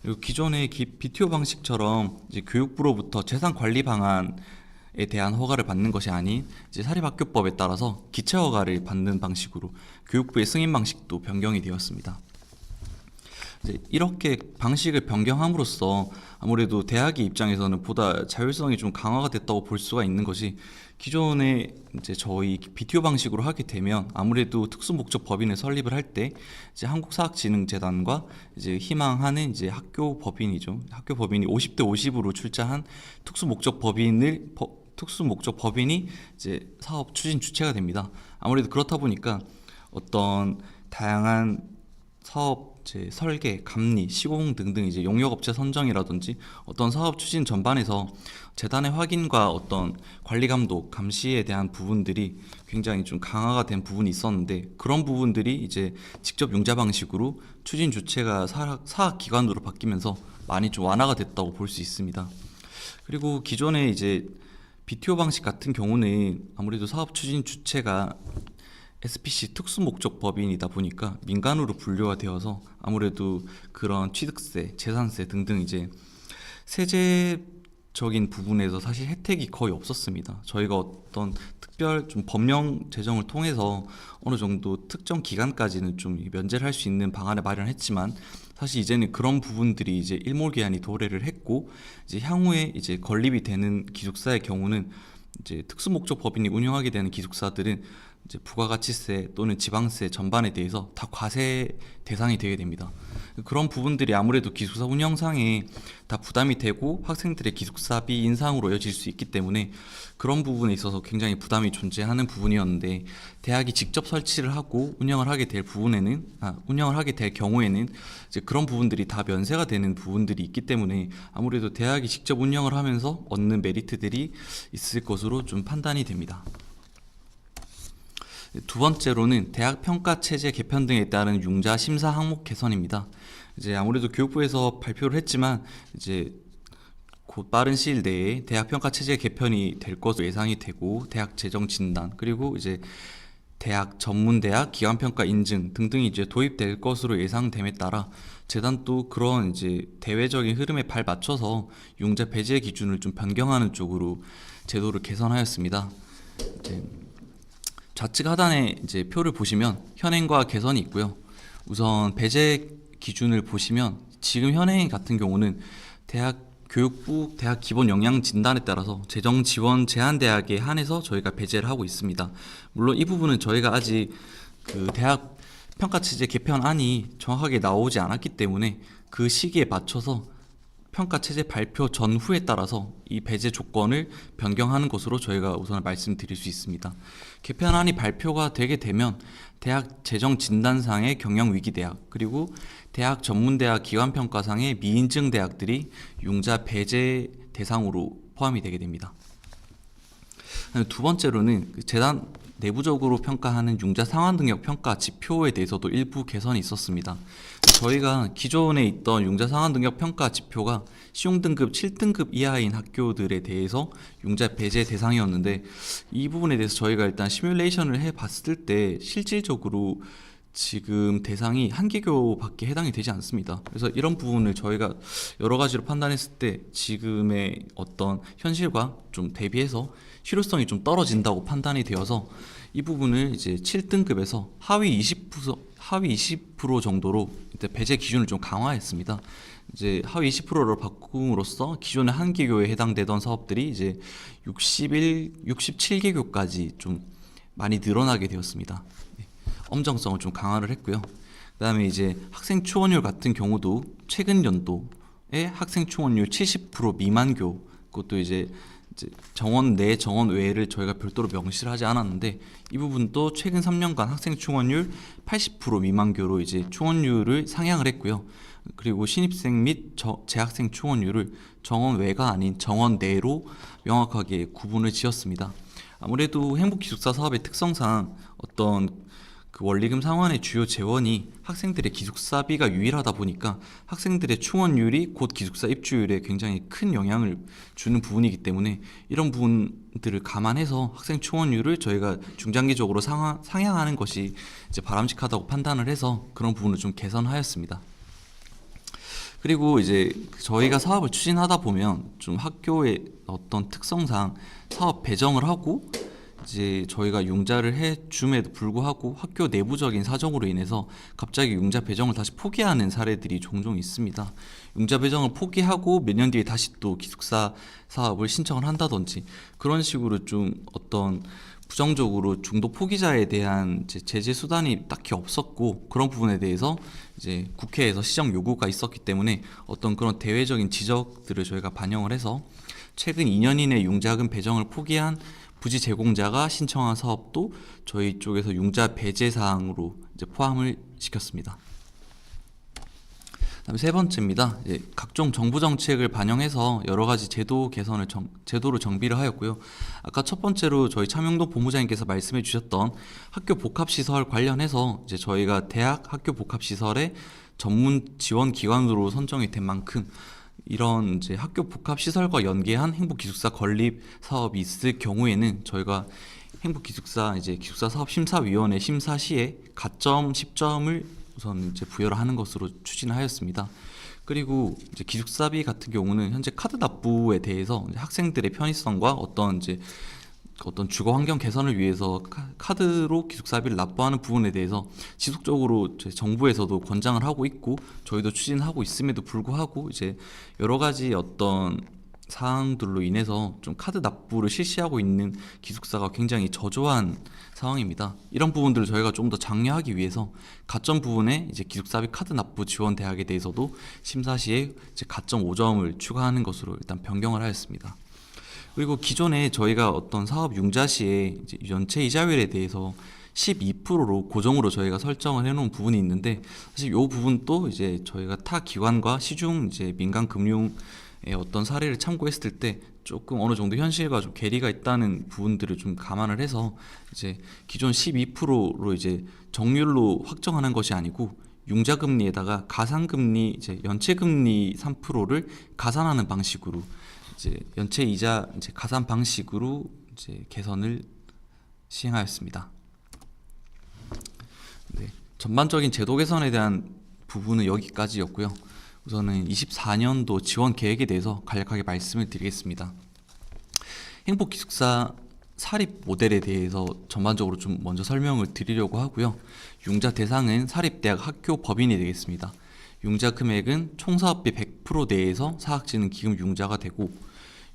그리고 기존의 BTO 방식처럼 이제 교육부로부터 재산 관리 방안에 대한 허가를 받는 것이 아닌 이제 사립학교법에 따라서 기체 허가를 받는 방식으로 교육부의 승인 방식도 변경이 되었습니다. 이제 이렇게 방식을 변경함으로써 아무래도 대학의 입장에서는 보다 자율성이 좀 강화가 됐다고 볼 수가 있는 것이 기존에 이제 저희 BTO 방식으로 하게 되면 아무래도 특수 목적 법인을 설립을 할 때 이제 한국사학진흥재단과 이제 희망하는 이제 학교 법인이죠. 학교 법인이 50대 50으로 출자한 특수 목적 법인이 이제 사업 추진 주체가 됩니다. 아무래도 그렇다 보니까 어떤 다양한 사업 설계, 감리, 시공 등등 이제 용역업체 선정이라든지 어떤 사업 추진 전반에서 재단의 확인과 어떤 관리 감독, 감시에 대한 부분들이 굉장히 좀 강화가 된 부분이 있었는데 그런 부분들이 이제 직접 융자 방식으로 추진 주체가 사학기관으로 바뀌면서 많이 좀 완화가 됐다고 볼 수 있습니다. 그리고 기존에 이제 BTO 방식 같은 경우는 아무래도 사업 추진 주체가 SPC 특수목적 법인이다 보니까 민간으로 분류가 되어서 아무래도 그런 취득세, 재산세 등등 이제 세제적인 부분에서 사실 혜택이 거의 없었습니다. 저희가 어떤 특별 좀 법령 제정을 통해서 어느 정도 특정 기간까지는 좀 면제를 할 수 있는 방안을 마련했지만 사실 이제는 그런 부분들이 이제 일몰기한이 도래를 했고 이제 향후에 이제 건립이 되는 기숙사의 경우는 이제 특수목적 법인이 운영하게 되는 기숙사들은 이제 부가가치세 또는 지방세 전반에 대해서 다 과세 대상이 되게 됩니다. 그런 부분들이 아무래도 기숙사 운영상에 다 부담이 되고 학생들의 기숙사비 인상으로 이어질 수 있기 때문에 그런 부분에 있어서 굉장히 부담이 존재하는 부분이었는데 대학이 직접 설치를 하고 운영을 하게 될 경우에는 이제 그런 부분들이 다 면세가 되는 부분들이 있기 때문에 아무래도 대학이 직접 운영을 하면서 얻는 메리트들이 있을 것으로 좀 판단이 됩니다. 두 번째로는 대학 평가 체제 개편 등에 따른 융자 심사 항목 개선입니다. 이제 아무래도 교육부에서 발표를 했지만 이제 곧 빠른 시일 내에 대학 평가 체제 개편이 될 것으로 예상이 되고 대학 재정 진단 그리고 이제 대학 전문대학 기관 평가 인증 등등이 이제 도입될 것으로 예상됨에 따라 재단도 그런 이제 대외적인 흐름에 발 맞춰서 융자 배제 기준을 좀 변경하는 쪽으로 제도를 개선하였습니다. 이제 좌측 하단에 이제 표를 보시면 현행과 개선이 있고요. 우선 배제 기준을 보시면 지금 현행 같은 경우는 교육부 대학 기본 역량 진단에 따라서 재정 지원 제한 대학에 한해서 저희가 배제를 하고 있습니다. 물론 이 부분은 저희가 아직 그 대학 평가 체제 개편안이 정확하게 나오지 않았기 때문에 그 시기에 맞춰서 평가 체제 발표 전후에 따라서 이 배제 조건을 변경하는 것으로 저희가 우선 말씀드릴 수 있습니다. 개편안이 발표가 되게 되면 대학 재정 진단상의 경영 위기 대학 그리고 대학 전문대학 기관평가상의 미인증 대학들이 융자 배제 대상으로 포함이 되게 됩니다. 두 번째로는 재단 내부적으로 평가하는 융자 상환 능력 평가 지표에 대해서도 일부 개선이 있었습니다. 저희가 기존에 있던 융자 상환 능력 평가 지표가 시용 등급 7등급 이하인 학교들에 대해서 융자 배제 대상이었는데 이 부분에 대해서 저희가 일단 시뮬레이션을 해봤을 때 실질적으로 지금 대상이 한 개교밖에 해당이 되지 않습니다. 그래서 이런 부분을 저희가 여러 가지로 판단했을 때 지금의 어떤 현실과 좀 대비해서 실효성이 좀 떨어진다고 판단이 되어서 이 부분을 이제 7등급에서 하위 하위 20% 정도로 이제 배제 기준을 좀 강화했습니다. 이제 하위 20%를 바꿈으로써 기존의 한 개교에 해당되던 사업들이 이제 67개교까지 좀 많이 늘어나게 되었습니다. 엄정성을 좀 강화를 했고요. 그다음에 이제 학생 추원율 같은 경우도 최근 연도에 학생 추원율 70% 미만교, 그것도 이제 정원 내 정원 외를 저희가 별도로 명시를 하지 않았는데, 이 부분도 최근 3년간 학생 충원율 80% 미만교로 이제 충원율을 상향을 했고요. 그리고 신입생 및 재학생 충원율을 정원 외가 아닌 정원 내로 명확하게 구분을 지었습니다. 아무래도 행복기숙사 사업의 특성상 어떤 그 원리금 상환의 주요 재원이 학생들의 기숙사비가 유일하다 보니까 학생들의 충원율이 곧 기숙사 입주율에 굉장히 큰 영향을 주는 부분이기 때문에, 이런 부분들을 감안해서 학생 충원율을 저희가 중장기적으로 상향하는 것이 이제 바람직하다고 판단을 해서 그런 부분을 좀 개선하였습니다. 그리고 이제 저희가 사업을 추진하다 보면 좀 학교의 어떤 특성상 사업 배정을 하고 이제 저희가 융자를 해줌에도 불구하고 학교 내부적인 사정으로 인해서 갑자기 융자 배정을 다시 포기하는 사례들이 종종 있습니다. 융자 배정을 포기하고 몇 년 뒤에 다시 또 기숙사 사업을 신청을 한다든지, 그런 식으로 좀 어떤 부정적으로 중도 포기자에 대한 이제 제재 수단이 딱히 없었고, 그런 부분에 대해서 이제 국회에서 시정 요구가 있었기 때문에 어떤 그런 대외적인 지적들을 저희가 반영을 해서 최근 2년 이내 융자금 배정을 포기한 부지 제공자가 신청한 사업도 저희 쪽에서 융자 배제 사항으로 이제 포함을 시켰습니다. 그다음에 세 번째입니다. 각종 정부 정책을 반영해서 여러 가지 제도 개선을 제도로 정비를 하였고요. 아까 첫 번째로 저희 차명동 본부장님께서 말씀해 주셨던 학교 복합시설 관련해서 이제 저희가 대학 학교 복합시설의 전문 지원 기관으로 선정이 된 만큼, 이런 이제 학교 복합 시설과 연계한 행복 기숙사 건립 사업이 있을 경우에는 저희가 행복 기숙사 이제 기숙사 사업 심사위원회 심사 시에 가점 10점을 우선 이제 부여를 하는 것으로 추진하였습니다. 그리고 이제 기숙사비 같은 경우는 현재 카드 납부에 대해서 학생들의 편의성과 어떤 주거 환경 개선을 위해서 카드로 기숙사비를 납부하는 부분에 대해서 지속적으로 정부에서도 권장을 하고 있고 저희도 추진하고 있음에도 불구하고 이제 여러 가지 어떤 사항들로 인해서 좀 카드 납부를 실시하고 있는 기숙사가 굉장히 저조한 상황입니다. 이런 부분들을 저희가 좀 더 장려하기 위해서 가점 부분에 이제 기숙사비 카드 납부 지원 대학에 대해서도 심사 시에 이제 가점 5점을 추가하는 것으로 일단 변경을 하였습니다. 그리고 기존에 저희가 어떤 사업 융자 시에 이제 연체 이자율에 대해서 12%로 고정으로 저희가 설정을 해놓은 부분이 있는데, 사실 이 부분도 이제 저희가 타 기관과 시중 이제 민간 금융의 어떤 사례를 참고했을 때 조금 어느 정도 현실과 좀 괴리가 있다는 부분들을 좀 감안을 해서 이제 기존 12%로 이제 정률로 확정하는 것이 아니고 융자금리에다가 가산금리 이제 연체금리 3%를 가산하는 방식으로 이제 연체 이자 이제 가산 방식으로 이제 개선을 시행하였습니다. 네, 전반적인 제도 개선에 대한 부분은 여기까지였고요. 우선은 24년도 지원 계획에 대해서 간략하게 말씀을 드리겠습니다. 행복 기숙사 사립 모델에 대해서 전반적으로 좀 먼저 설명을 드리려고 하고요. 융자 대상은 사립대학 학교 법인이 되겠습니다. 융자 금액은 총사업비 100% 내에서 사학진흥기금 융자가 되고,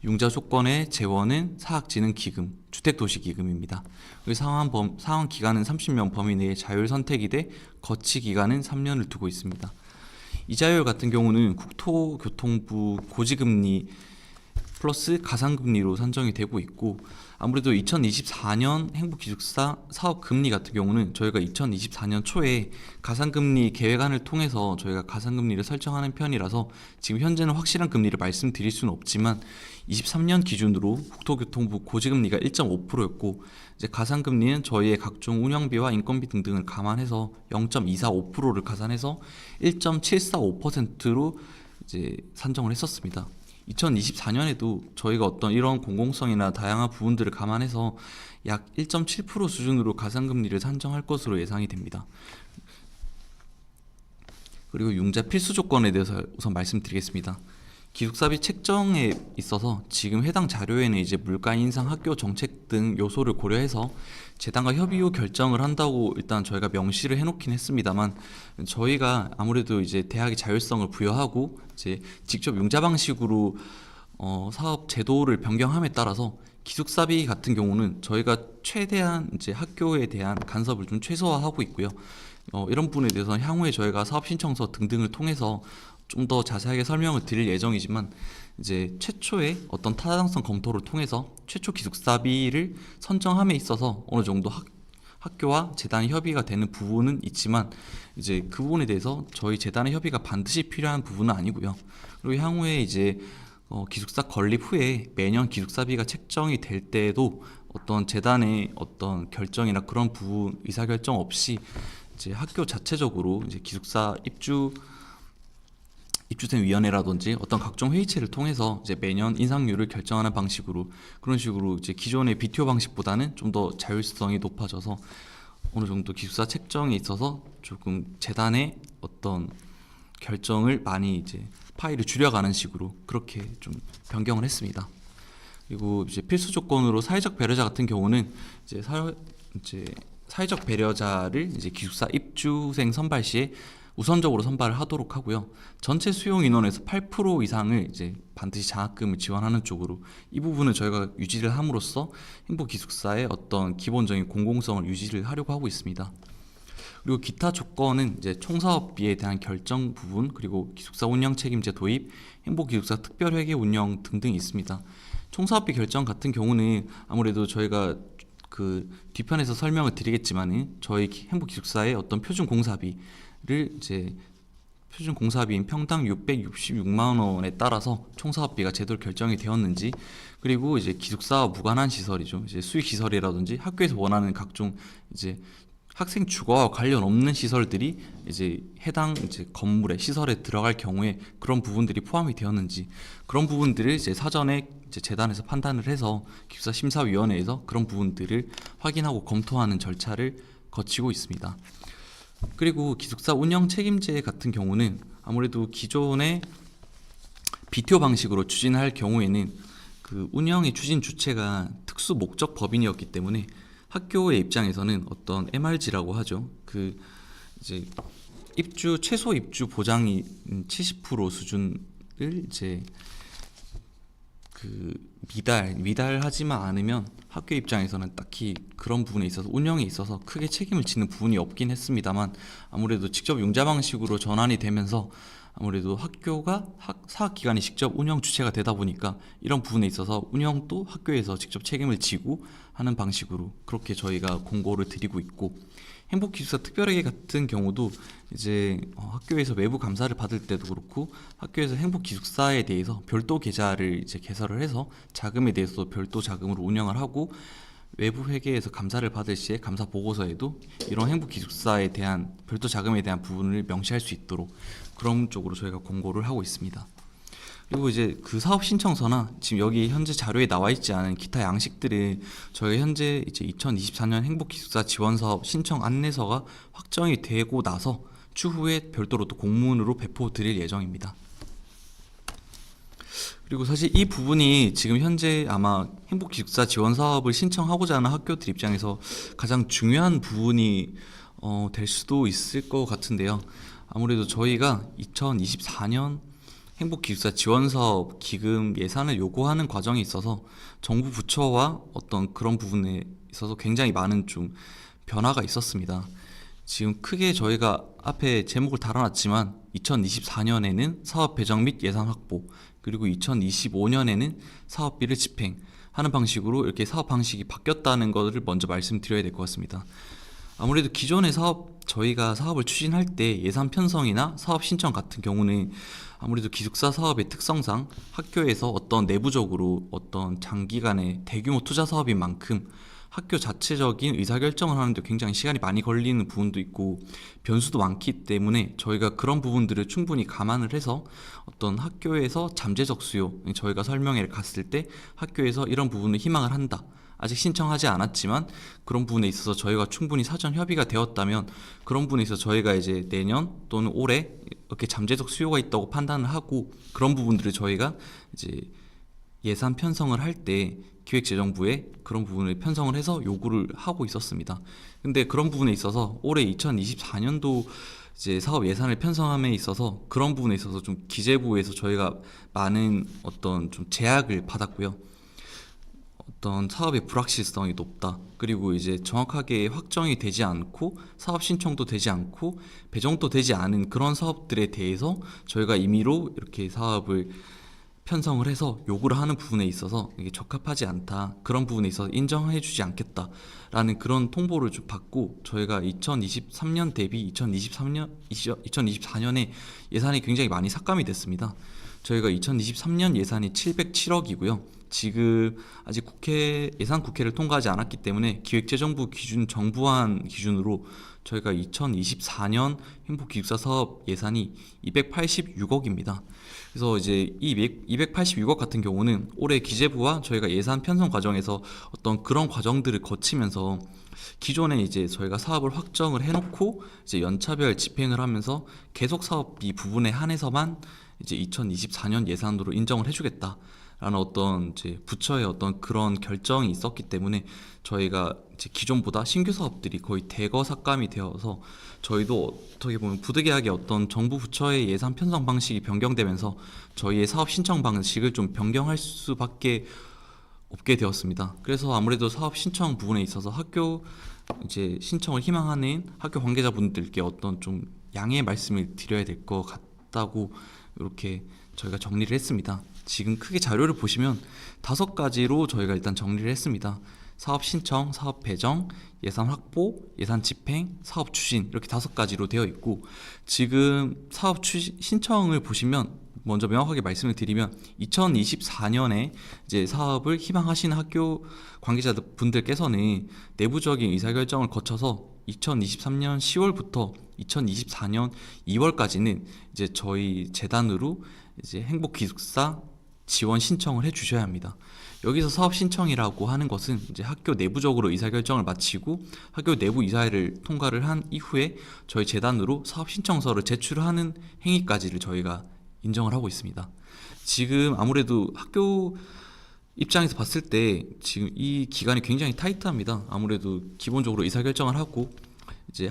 융자 조건의 재원은 사학진흥기금, 주택도시기금입니다. 상환 기간은 30년 범위 내에 자율 선택이 돼 거치 기간은 3년을 두고 있습니다. 이자율 같은 경우는 국토교통부 고지금리 플러스 가산금리로 산정이 되고 있고, 아무래도 2024년 행복기숙사 사업금리 같은 경우는 저희가 2024년 초에 가산금리 계획안을 통해서 저희가 가산금리를 설정하는 편이라서 지금 현재는 확실한 금리를 말씀드릴 수는 없지만 23년 기준으로 국토교통부 고지금리가 1.5%였고 이제 가산금리는 저희의 각종 운영비와 인건비 등등을 감안해서 0.245%를 가산해서 1.745%로 이제 산정을 했었습니다. 2024년에도 저희가 어떤 이런 공공성이나 다양한 부분들을 감안해서 약 1.7% 수준으로 가산금리를 산정할 것으로 예상이 됩니다. 그리고 융자 필수 조건에 대해서 우선 말씀드리겠습니다. 기숙사비 책정에 있어서 지금 해당 자료에는 이제 물가 인상, 학교 정책 등 요소를 고려해서 재단과 협의 후 결정을 한다고 일단 저희가 명시를 해놓긴 했습니다만, 저희가 아무래도 이제 대학의 자율성을 부여하고 이제 직접 융자 방식으로 사업 제도를 변경함에 따라서 기숙사비 같은 경우는 저희가 최대한 이제 학교에 대한 간섭을 좀 최소화하고 있고요. 이런 부분에 대해서는 향후에 저희가 사업 신청서 등등을 통해서 좀 더 자세하게 설명을 드릴 예정이지만, 이제 최초의 어떤 타당성 검토를 통해서 최초 기숙사비를 선정함에 있어서 어느 정도 학교와 재단의 협의가 되는 부분은 있지만, 이제 그 부분에 대해서 저희 재단의 협의가 반드시 필요한 부분은 아니고요. 그리고 향후에 이제 기숙사 건립 후에 매년 기숙사비가 책정이 될 때에도 어떤 재단의 어떤 결정이나 그런 부분 의사결정 없이 이제 학교 자체적으로 이제 기숙사 입주생 위원회라든지 어떤 각종 회의체를 통해서 이제 매년 인상률을 결정하는 방식으로, 그런 식으로 이제 기존의 BTO 방식보다는 좀 더 자율성이 높아져서 어느 정도 기숙사 책정에 있어서 조금 재단의 어떤 결정을 많이 이제 파일을 줄여가는 식으로 그렇게 좀 변경을 했습니다. 그리고 이제 필수 조건으로 사회적 배려자 같은 경우는 이제 사회적 배려자를 이제 기숙사 입주생 선발 시에 우선적으로 선발을 하도록 하고요. 전체 수용 인원에서 8% 이상을 이제 반드시 장학금을 지원하는 쪽으로, 이 부분은 저희가 유지를 함으로써 행복 기숙사의 어떤 기본적인 공공성을 유지를 하려고 하고 있습니다. 그리고 기타 조건은 이제 총사업비에 대한 결정 부분, 그리고 기숙사 운영 책임제 도입, 행복 기숙사 특별회계 운영 등등이 있습니다. 총사업비 결정 같은 경우는 아무래도 저희가 그 뒤편에서 설명을 드리겠지만은 저희 행복 기숙사의 어떤 표준 공사비를 이제 표준 공사비인 평당 666만 원에 따라서 총사업비가 제대로 결정이 되었는지, 그리고 이제 기숙사와 무관한 시설이죠. 이제 수익 시설이라든지 학교에서 원하는 각종 이제 학생 주거와 관련 없는 시설들이 이제 해당 이제 건물에 시설에 들어갈 경우에 그런 부분들이 포함이 되었는지, 그런 부분들을 이제 사전에 이제 재단에서 판단을 해서 기숙사 심사위원회에서 그런 부분들을 확인하고 검토하는 절차를 거치고 있습니다. 그리고 기숙사 운영 책임제 같은 경우는 아무래도 기존의 BTO 방식으로 추진할 경우에는 그 운영의 추진 주체가 특수 목적 법인이었기 때문에 학교의 입장에서는 어떤 MRG라고 하죠. 그 이제 최소 입주 보장이 70% 수준을 이제 그 미달하지만 않으면 학교 입장에서는 딱히 그런 부분에 있어서 운영에 있어서 크게 책임을 지는 부분이 없긴 했습니다만, 아무래도 직접 융자 방식으로 전환이 되면서 아무래도 학교가 사학기관이 직접 운영 주체가 되다 보니까 이런 부분에 있어서 운영도 학교에서 직접 책임을 지고 하는 방식으로 그렇게 저희가 공고를 드리고 있고, 행복기숙사 특별회계 같은 경우도 이제 학교에서 외부 감사를 받을 때도 그렇고 학교에서 행복기숙사에 대해서 별도 계좌를 이제 개설을 해서 자금에 대해서도 별도 자금으로 운영을 하고, 외부 회계에서 감사를 받을 시에 감사 보고서에도 이런 행복기숙사에 대한 별도 자금에 대한 부분을 명시할 수 있도록 그런 쪽으로 저희가 공고를 하고 있습니다. 그리고 이제 그 사업 신청서나 지금 여기 현재 자료에 나와 있지 않은 기타 양식들은 저희가 현재 이제 2024년 행복기숙사 지원사업 신청 안내서가 확정이 되고 나서 추후에 별도로 또 공문으로 배포 드릴 예정입니다. 그리고 사실 이 부분이 지금 현재 아마 행복기숙사 지원사업을 신청하고자 하는 학교들 입장에서 가장 중요한 부분이 될 수도 있을 것 같은데요. 아무래도 저희가 2024년 행복기숙사 지원사업 기금 예산을 요구하는 과정에 있어서 정부 부처와 어떤 그런 부분에 있어서 굉장히 많은 좀 변화가 있었습니다. 지금 크게 저희가 앞에 제목을 달아놨지만 2024년에는 사업 배정 및 예산 확보, 그리고 2025년에는 사업비를 집행하는 방식으로 이렇게 사업 방식이 바뀌었다는 것을 먼저 말씀드려야 될 것 같습니다. 아무래도 기존의 저희가 사업을 추진할 때 예산 편성이나 사업 신청 같은 경우는 아무래도 기숙사 사업의 특성상 학교에서 어떤 내부적으로 어떤 장기간의 대규모 투자 사업인 만큼 학교 자체적인 의사결정을 하는데 굉장히 시간이 많이 걸리는 부분도 있고 변수도 많기 때문에 저희가 그런 부분들을 충분히 감안을 해서 어떤 학교에서 잠재적 수요, 저희가 설명회를 갔을 때 학교에서 이런 부분을 희망을 한다, 아직 신청하지 않았지만 그런 부분에 있어서 저희가 충분히 사전 협의가 되었다면 그런 부분에 있어서 저희가 이제 내년 또는 올해 이렇게 잠재적 수요가 있다고 판단을 하고 그런 부분들을 저희가 이제 예산 편성을 할 때 기획재정부에 그런 부분을 편성을 해서 요구를 하고 있었습니다. 근데 그런 부분에 있어서 올해 2024년도 이제 사업 예산을 편성함에 있어서 그런 부분에 있어서 좀 기재부에서 저희가 많은 어떤 좀 제약을 받았고요. 어떤 사업의 불확실성이 높다. 그리고 이제 정확하게 확정이 되지 않고 사업 신청도 되지 않고 배정도 되지 않은 그런 사업들에 대해서 저희가 임의로 이렇게 사업을 편성을 해서 요구를 하는 부분에 있어서 이게 적합하지 않다. 그런 부분에 있어서 인정해 주지 않겠다라는 그런 통보를 좀 받고 저희가 2023년 대비 2024년에 예산이 굉장히 많이 삭감이 됐습니다. 저희가 2023년 예산이 707억이고요. 지금 아직 예산국회를 통과하지 않았기 때문에 기획재정부 기준 정부안 기준으로 저희가 2024년 행복기숙사 사업 예산이 286억입니다. 그래서 이제 이 286억 같은 경우는 올해 기재부와 저희가 예산 편성 과정에서 어떤 그런 과정들을 거치면서 기존에 이제 저희가 사업을 확정을 해놓고 이제 연차별 집행을 하면서 계속 사업비 부분에 한해서만 이제 2024년 예산으로 인정을 해주겠다라는 어떤 이제 부처의 어떤 그런 결정이 있었기 때문에 저희가 이제 기존보다 신규 사업들이 거의 대거 삭감이 되어서 저희도 어떻게 보면 부득이하게 어떤 정부 부처의 예산 편성 방식이 변경되면서 저희의 사업 신청 방식을 좀 변경할 수밖에 없게 되었습니다. 그래서 아무래도 사업 신청 부분에 있어서 학교 이제 신청을 희망하는 학교 관계자분들께 어떤 좀 양해의 말씀을 드려야 될 것 같다고 이렇게 저희가 정리를 했습니다. 지금 크게 자료를 보시면 5가지로 저희가 일단 정리를 했습니다. 사업 신청, 사업 배정, 예산 확보, 예산 집행, 사업 추진 이렇게 5가지로 되어 있고 지금 사업 신청을 보시면 먼저 명확하게 말씀을 드리면 2024년에 이제 사업을 희망하시는 학교 관계자분들께서는 내부적인 의사결정을 거쳐서 2023년 10월부터 2024년 2월까지는 이제 저희 재단으로 이제 행복기숙사 지원 신청을 해 주셔야 합니다. 여기서 사업 신청이라고 하는 것은 이제 학교 내부적으로 의사결정을 마치고 학교 내부 이사회를 통과를 한 이후에 저희 재단으로 사업 신청서를 제출하는 행위까지를 저희가 인정을 하고 있습니다. 지금 아무래도 학교 입장에서 봤을 때 지금 이 기간이 굉장히 타이트합니다. 아무래도 기본적으로 의사결정을 하고 이제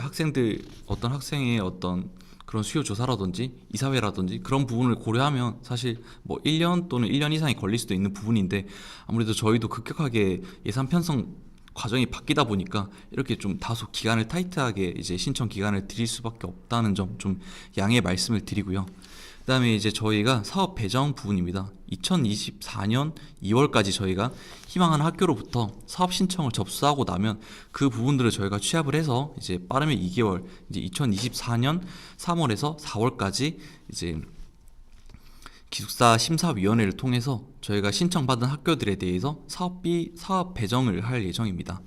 어떤 학생의 어떤 그런 수요 조사라든지 이사회라든지 그런 부분을 고려하면 사실 뭐 1년 또는 1년 이상이 걸릴 수도 있는 부분인데 아무래도 저희도 급격하게 예산 편성 과정이 바뀌다 보니까 이렇게 좀 다소 기간을 타이트하게 이제 신청 기간을 드릴 수밖에 없다는 점 좀 양해 말씀을 드리고요. 그다음에 이제 저희가 사업 배정 부분입니다. 2024년 2월까지 저희가 희망하는 학교로부터 사업 신청을 접수하고 나면 그 부분들을 저희가 취합을 해서 이제 빠르면 2개월, 이제 2024년 3월에서 4월까지 이제 기숙사 심사위원회를 통해서 저희가 신청받은 학교들에 대해서 사업 배정을 할 예정입니다.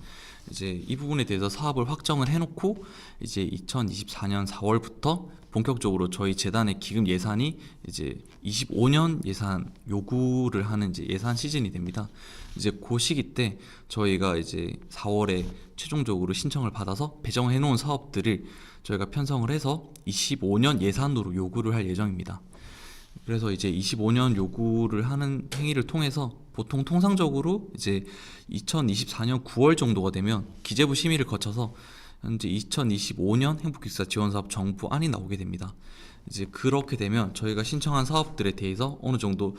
이제 이 부분에 대해서 사업을 확정을 해놓고 이제 2024년 4월부터 본격적으로 저희 재단의 기금 예산이 이제 25년 예산 요구를 하는 이제 예산 시즌이 됩니다. 이제 그 시기 때 저희가 이제 4월에 최종적으로 신청을 받아서 배정해 놓은 사업들을 저희가 편성을 해서 25년 예산으로 요구를 할 예정입니다. 그래서 이제 25년 요구를 하는 행위를 통해서 보통 통상적으로 이제 2024년 9월 정도가 되면 기재부 심의를 거쳐서 현재 2025년 행복기숙사 지원사업 정부안이 나오게 됩니다. 이제 그렇게 되면 저희가 신청한 사업들에 대해서 어느 정도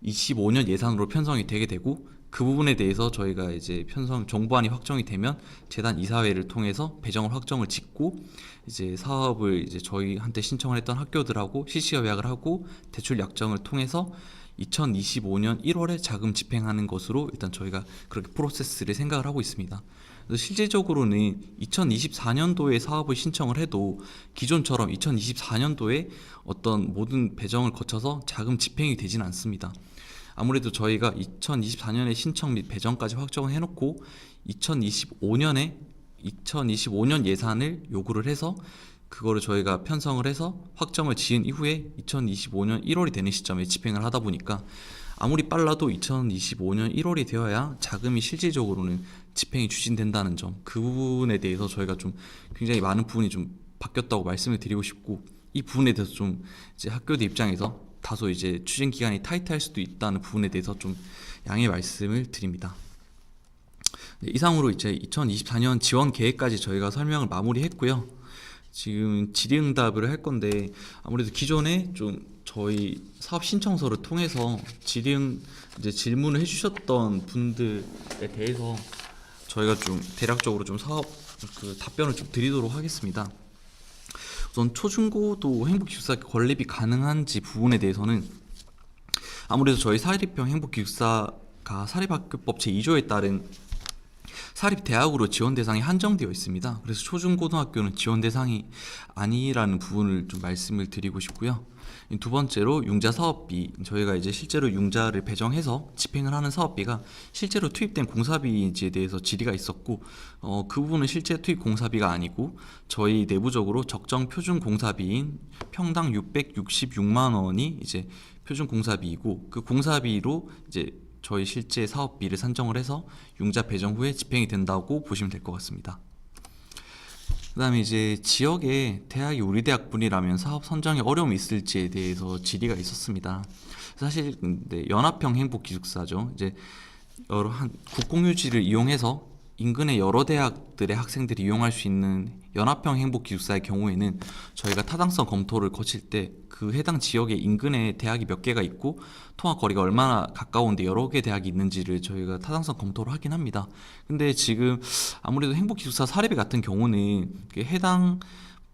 25년 예산으로 편성이 되게 되고 그 부분에 대해서 저희가 이제 정부안이 확정이 되면 재단 이사회를 통해서 배정을 확정을 짓고 이제 사업을 이제 저희한테 신청을 했던 학교들하고 실시협약을 하고 대출 약정을 통해서 2025년 1월에 자금 집행하는 것으로 일단 저희가 그렇게 프로세스를 생각을 하고 있습니다. 그래서 실질적으로는 2024년도에 사업을 신청을 해도 기존처럼 2024년도에 어떤 모든 배정을 거쳐서 자금 집행이 되지는 않습니다. 아무래도 저희가 2024년에 신청 및 배정까지 확정을 해놓고 2025년 예산을 요구를 해서 그거를 저희가 편성을 해서 확정을 지은 이후에 2025년 1월이 되는 시점에 집행을 하다 보니까 아무리 빨라도 2025년 1월이 되어야 자금이 실질적으로는 집행이 추진된다는 점, 그 부분에 대해서 저희가 좀 굉장히 많은 부분이 좀 바뀌었다고 말씀을 드리고 싶고 이 부분에 대해서 좀 이제 학교들 입장에서 다소 이제 추진 기간이 타이트할 수도 있다는 부분에 대해서 좀 양해 말씀을 드립니다. 네, 이상으로 이제 2024년 지원 계획까지 저희가 설명을 마무리했고요. 지금 질의응답을 할 건데 아무래도 기존에 좀 저희 사업 신청서를 통해서 이제 질문을 해주셨던 분들에 대해서 저희가 좀 대략적으로 좀 사업 답변을 좀 드리도록 하겠습니다. 우선 초중고도 행복기숙사 건립이 가능한지 부분에 대해서는 아무래도 저희 사립형 행복기숙사가 사립학교법 제2조에 따른 사립대학으로 지원 대상이 한정되어 있습니다. 그래서 초중고등학교는 지원 대상이 아니라는 부분을 좀 말씀을 드리고 싶고요. 두 번째로 융자 사업비, 저희가 이제 실제로 융자를 배정해서 집행을 하는 사업비가 실제로 투입된 공사비인지에 대해서 질의가 있었고, 그 부분은 실제 투입 공사비가 아니고 저희 내부적으로 적정 표준 공사비인 평당 666만 원이 이제 표준 공사비이고, 그 공사비로 이제 저희 실제 사업비를 산정을 해서 융자 배정 후에 집행이 된다고 보시면 될 것 같습니다. 그 다음에 이제 지역에 대학이 우리 대학뿐이라면 사업 선정에 어려움이 있을지에 대해서 질의가 있었습니다. 사실 근데 연합형 행복기숙사죠. 이제 국공유지를 이용해서 인근의 여러 대학들의 학생들이 이용할 수 있는 연합형 행복기숙사의 경우에는 저희가 타당성 검토를 거칠 때 그 해당 지역의 인근에 대학이 몇 개가 있고 통학거리가 얼마나 가까운데 여러 개 대학이 있는지를 저희가 타당성 검토를 하긴 합니다. 근데 지금 아무래도 행복기숙사 사립이 같은 경우는 해당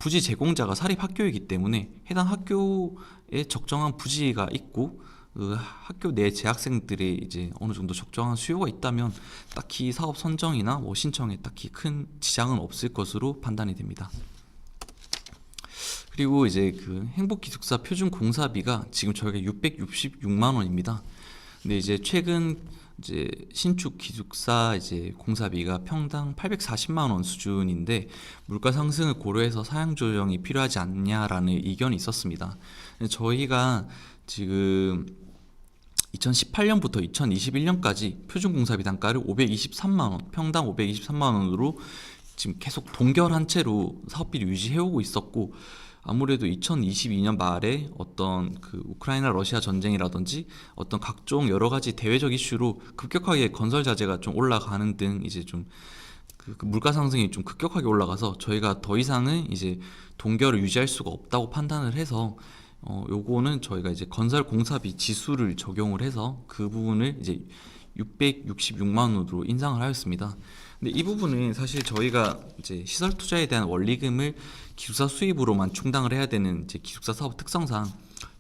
부지 제공자가 사립학교이기 때문에 해당 학교에 적정한 부지가 있고 그 학교 내 재학생들의 이제 어느 정도 적정한 수요가 있다면 딱히 사업 선정이나 뭐 신청에 딱히 큰 지장은 없을 것으로 판단이 됩니다. 그리고 이제 그 행복기숙사 표준 공사비가 지금 저희가 666만 원입니다. 근데 이제 최근 이제 신축 기숙사 이제 공사비가 평당 840만 원 수준인데 물가 상승을 고려해서 사양 조정이 필요하지 않냐라는 의견이 있었습니다. 저희가 지금 2018년부터 2021년까지 표준 공사비 단가를 523만 원, 평당 523만 원으로 지금 계속 동결한 채로 사업비를 유지해오고 있었고, 아무래도 2022년 말에 어떤 그 우크라이나 러시아 전쟁이라든지 어떤 각종 여러 가지 대외적 이슈로 급격하게 건설 자재가 좀 올라가는 등 이제 좀 그 물가 상승이 좀 급격하게 올라가서 저희가 더 이상은 이제 동결을 유지할 수가 없다고 판단을 해서 요거는 저희가 이제 건설 공사비 지수를 적용을 해서 그 부분을 이제 666만 원으로 인상을 하였습니다. 근데 이 부분은 사실 저희가 이제 시설 투자에 대한 원리금을 기숙사 수입으로만 충당을 해야 되는 이제 기숙사 사업 특성상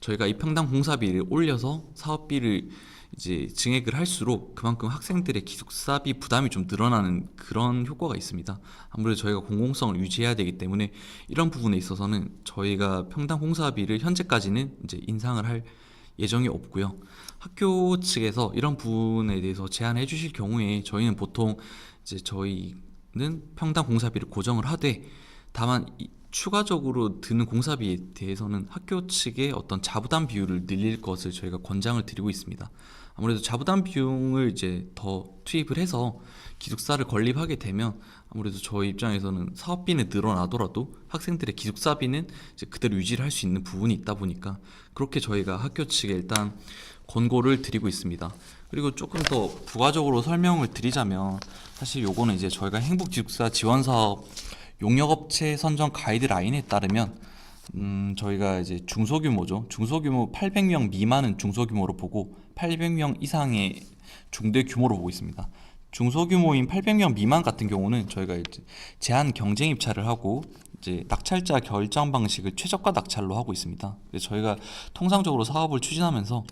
저희가 이 평당 공사비를 올려서 사업비를 이제 증액을 할수록 그만큼 학생들의 기숙사비 부담이 좀 늘어나는 그런 효과가 있습니다. 아무래도 저희가 공공성을 유지해야 되기 때문에 이런 부분에 있어서는 저희가 평당 공사비를 현재까지는 이제 인상을 할 예정이 없고요. 학교 측에서 이런 부분에 대해서 제안해 주실 경우에 저희는 보통 이제 저희는 평당 공사비를 고정을 하되 다만 추가적으로 드는 공사비에 대해서는 학교 측의 어떤 자부담 비율을 늘릴 것을 저희가 권장을 드리고 있습니다. 아무래도 자부담 비용을 이제 더 투입을 해서 기숙사를 건립하게 되면 아무래도 저희 입장에서는 사업비는 늘어나더라도 학생들의 기숙사비는 이제 그대로 유지를 할 수 있는 부분이 있다 보니까 그렇게 저희가 학교 측에 일단 권고를 드리고 있습니다. 그리고 조금 더 부가적으로 설명을 드리자면 사실 요거는 이제 저희가 행복기숙사 지원사업 용역업체 선정 가이드라인에 따르면 저희가 이제 중소규모죠. 중소규모 800명 미만은 중소규모로 보고 800명 이상의 중대 규모로 보고 있습니다. 중소규모인 800명 미만 같은 경우는 저희가 이제 제한 경쟁 입찰을 하고 이제 낙찰자 결정 방식을 최저가 낙찰로 하고 있습니다. 그래서 저희가 통상적으로 사업을 추진하면서